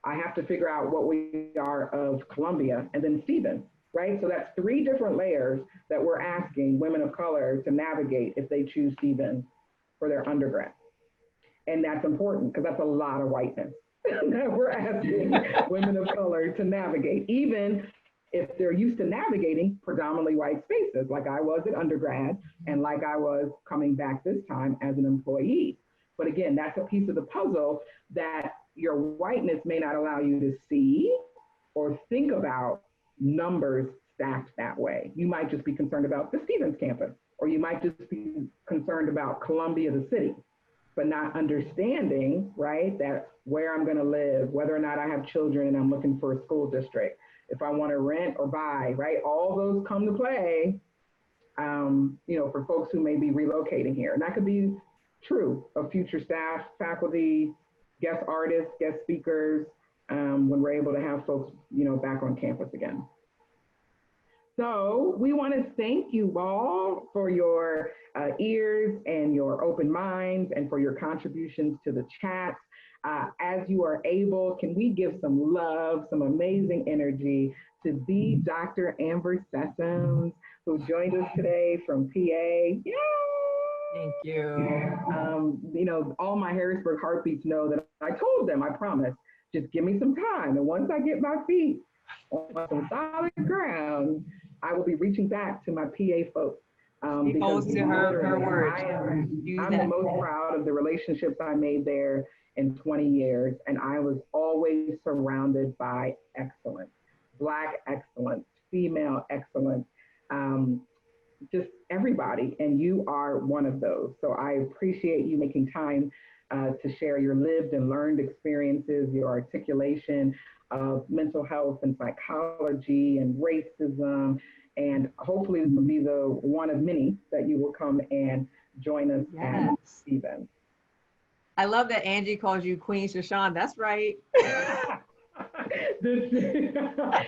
I have to figure out what we are of Columbia and then Stevens, right? So that's 3 different layers that we're asking women of color to navigate if they choose Stevens for their undergrad. And that's important because that's a lot of whiteness that we're asking women of color to navigate, even if they're used to navigating predominantly white spaces, like I was at undergrad and like I was coming back this time as an employee. But again, that's a piece of the puzzle that your whiteness may not allow you to see or think about numbers stacked that way. You might just be concerned about the Stevens campus, or you might just be concerned about Columbia, the city, but not understanding, right, that where I'm gonna live, whether or not I have children and I'm looking for a school district, if I wanna rent or buy, right, all those come to play, for folks who may be relocating here. And that could be true of future staff, faculty, guest artists, guest speakers, when we're able to have folks, back on campus again. So we want to thank you all for your ears and your open minds and for your contributions to the chat. As you are able, can we give some love, some amazing energy to the Dr. Amber Sessoms, who joined us today from PA. Yay! Thank you. All my Harrisburg heartbeats know that I told them, I promise, just give me some time. And once I get my feet on some solid ground, I will be reaching back to my PA folks. She holds to her word. I'm the most proud of the relationships I made there in 20 years. And I was always surrounded by excellence, Black excellence, female excellence, just everybody. And you are one of those. So I appreciate you making time to share your lived and learned experiences, your articulation of mental health and psychology and racism. And hopefully this will be the one of many that you will come and join us at Stevens. I love that Angie calls you Queen Shaashawn. That's right.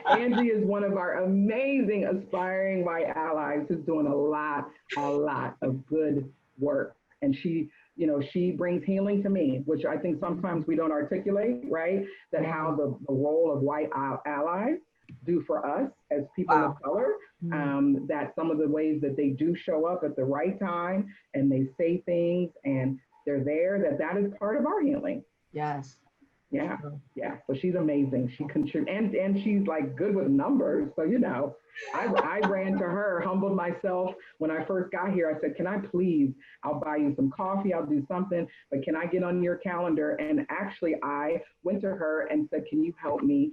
Angie is one of our amazing aspiring white allies who's doing a lot of good work. And she brings healing to me, which I think sometimes we don't articulate, right? That how the role of white allies do for us as people of color, that some of the ways that they do show up at the right time and they say things and they're there, that is part of our healing. Yes. Yeah, yeah. So she's amazing. She contributes, and she's like good with numbers. So I ran to her, humbled myself when I first got here. I said, "Can I please? I'll buy you some coffee. I'll do something, but can I get on your calendar?" And actually, I went to her and said, "Can you help me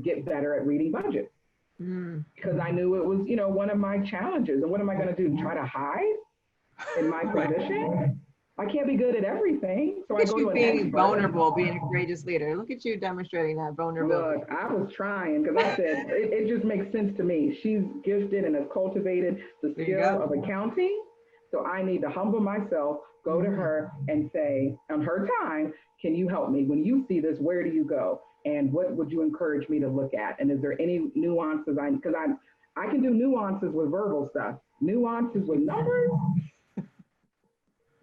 get better at reading budgets?" Because I knew it was one of my challenges. And what am I going to do? Try to hide in my position? I can't be good at everything. So Look I at go you to an being expert. vulnerable, being a courageous leader. Look at you demonstrating that vulnerability. Look, I was trying because I said it just makes sense to me. She's gifted and has cultivated the There you skill go. of accounting. So I need to humble myself, go to her and say, on her time, can you help me? When you see this, where do you go? And what would you encourage me to look at? And is there any nuances? Because I can do nuances with verbal stuff. Nuances with numbers,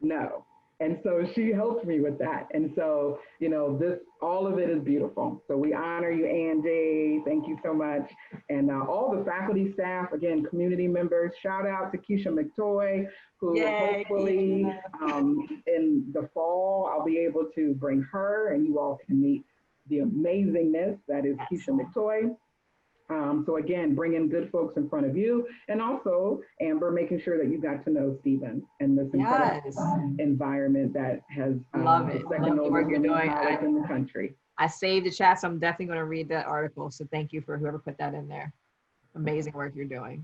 no. And so she helped me with that. And so, this, all of it is beautiful. So we honor you, Angie. Thank you so much. And all the faculty, staff, again, community members, shout out to Keisha McToy, who Yay. hopefully in the fall, I'll be able to bring her and you all can meet the amazingness that is Keisha McToy. So again, bringing good folks in front of you, and also Amber, making sure that you got to know Stephen and this incredible environment that has Love it. second Love the work you're doing. college in the country. I saved the chat, so I'm definitely going to read that article. So thank you for whoever put that in there. Amazing work you're doing.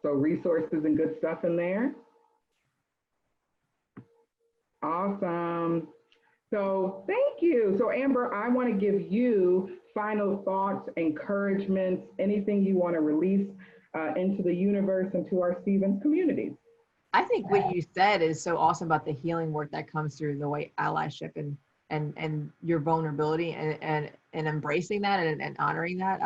So resources and good stuff in there. Awesome. So thank you. So Amber, I want to give you final thoughts, encouragements, anything you want to release into the universe and to our Stevens communities. I think what you said is so awesome about the healing work that comes through the white allyship and your vulnerability and embracing that and honoring that.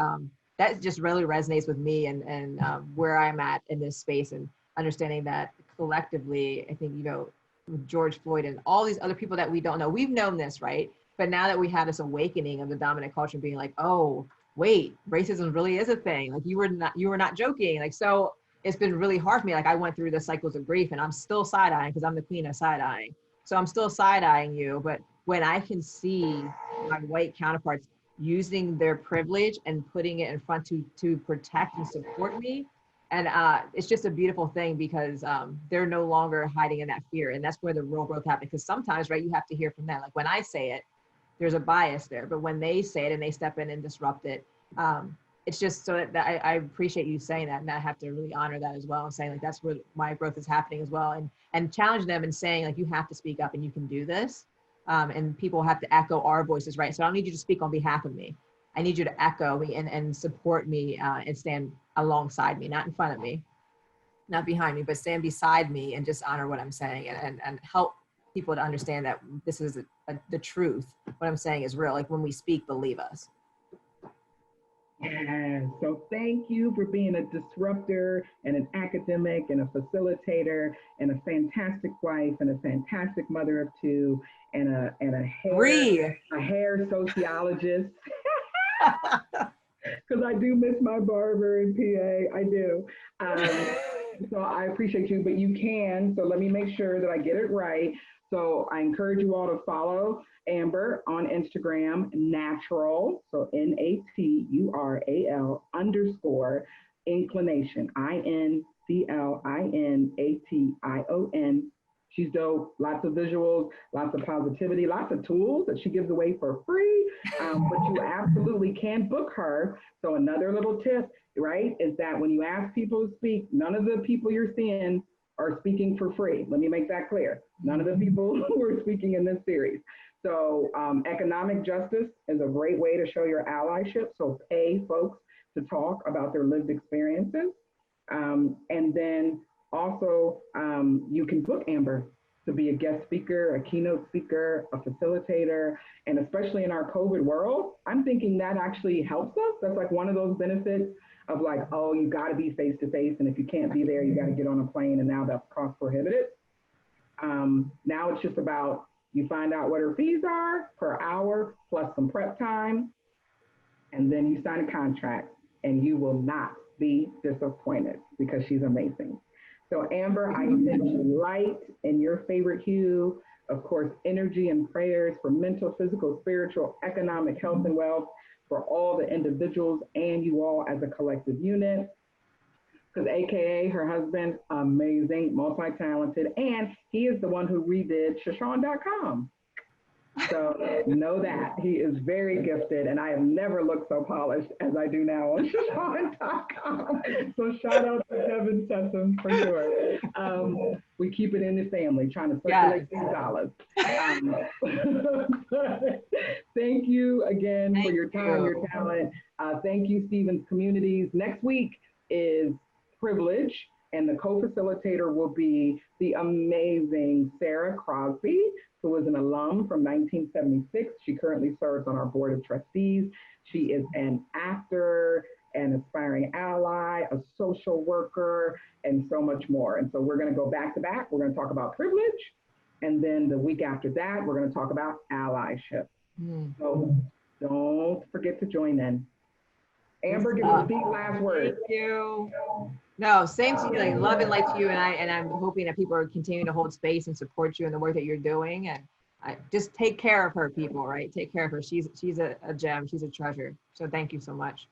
That just really resonates with me and where I'm at in this space, and understanding that collectively, I think, with George Floyd and all these other people that we don't know, we've known this, right? But now that we have this awakening of the dominant culture being like, oh, wait, racism really is a thing. Like you were not joking. Like, so it's been really hard for me. Like I went through the cycles of grief and I'm still side-eyeing because I'm the queen of side-eyeing. So I'm still side-eyeing you. But when I can see my white counterparts using their privilege and putting it in front to protect and support me, and it's just a beautiful thing because they're no longer hiding in that fear. And that's where the real growth happens. Because sometimes, right, you have to hear from them. Like when I say it, there's a bias there. But when they say it and they step in and disrupt it, it's just so that I appreciate you saying that. And I have to really honor that as well. And saying like, that's where my growth is happening as well. And challenge them and saying like, you have to speak up and you can do this. And people have to echo our voices, right? So I don't need you to speak on behalf of me. I need you to echo me and support me and stand alongside me, not in front of me, not behind me, but stand beside me and just honor what I'm saying and help people to understand that this is the truth. What I'm saying is real. Like when we speak, believe us. Yeah, so thank you for being a disruptor and an academic and a facilitator and a fantastic wife and a fantastic mother of two and a hair sociologist. Because I do miss my barber in PA. I do. So I appreciate you, but you can. So let me make sure that I get it right. So I encourage you all to follow Amber on Instagram, natural. So NATURAL _inclination, INCLINATION. She's dope. Lots of visuals, lots of positivity, lots of tools that she gives away for free. But you absolutely can book her. So another little tip, right, is that when you ask people to speak, none of the people you're seeing are speaking for free. Let me make that clear. None of the people who are speaking in this series. So economic justice is a great way to show your allyship. So pay folks to talk about their lived experiences. And then also, you can book Amber to be a guest speaker, a keynote speaker, a facilitator, and especially in our COVID world, I'm thinking that actually helps us. That's like one of those benefits of like, oh, you got to be face to face, and if you can't be there, you got to get on a plane, and now that's cost prohibitive. Now it's just about you find out what her fees are per hour plus some prep time, and then you sign a contract, and you will not be disappointed because she's amazing. So Amber, I sent you light in your favorite hue of course, energy and prayers for mental, physical, spiritual, economic health and wealth for all the individuals and you all as a collective unit. Because AKA her husband, amazing, multi-talented, and he is the one who redid Shaashawn.com. So know that he is very gifted, and I have never looked so polished as I do now on Shaashawn.com. So shout out to Kevin Sessoms for sure. We keep it in the family, trying to circulate these dollars. Thank you again for your time, your talent. Thank you, Stevens Communities. Next week is Privilege, and the co-facilitator will be the amazing Sarah Crosby, who is an alum from 1976. She currently serves on our board of trustees. She is an actor, an aspiring ally, a social worker, and so much more. And so we're going to go back to back. We're going to talk about privilege. And then the week after that, we're going to talk about allyship. So don't forget to join in. Amber, give us the last word. Thank you. No, same to you. Like, love and light to you, and I'm hoping that people are continuing to hold space and support you in the work that you're doing. And I just take care of her, people. Right, take care of her. She's a gem. She's a treasure. So thank you so much.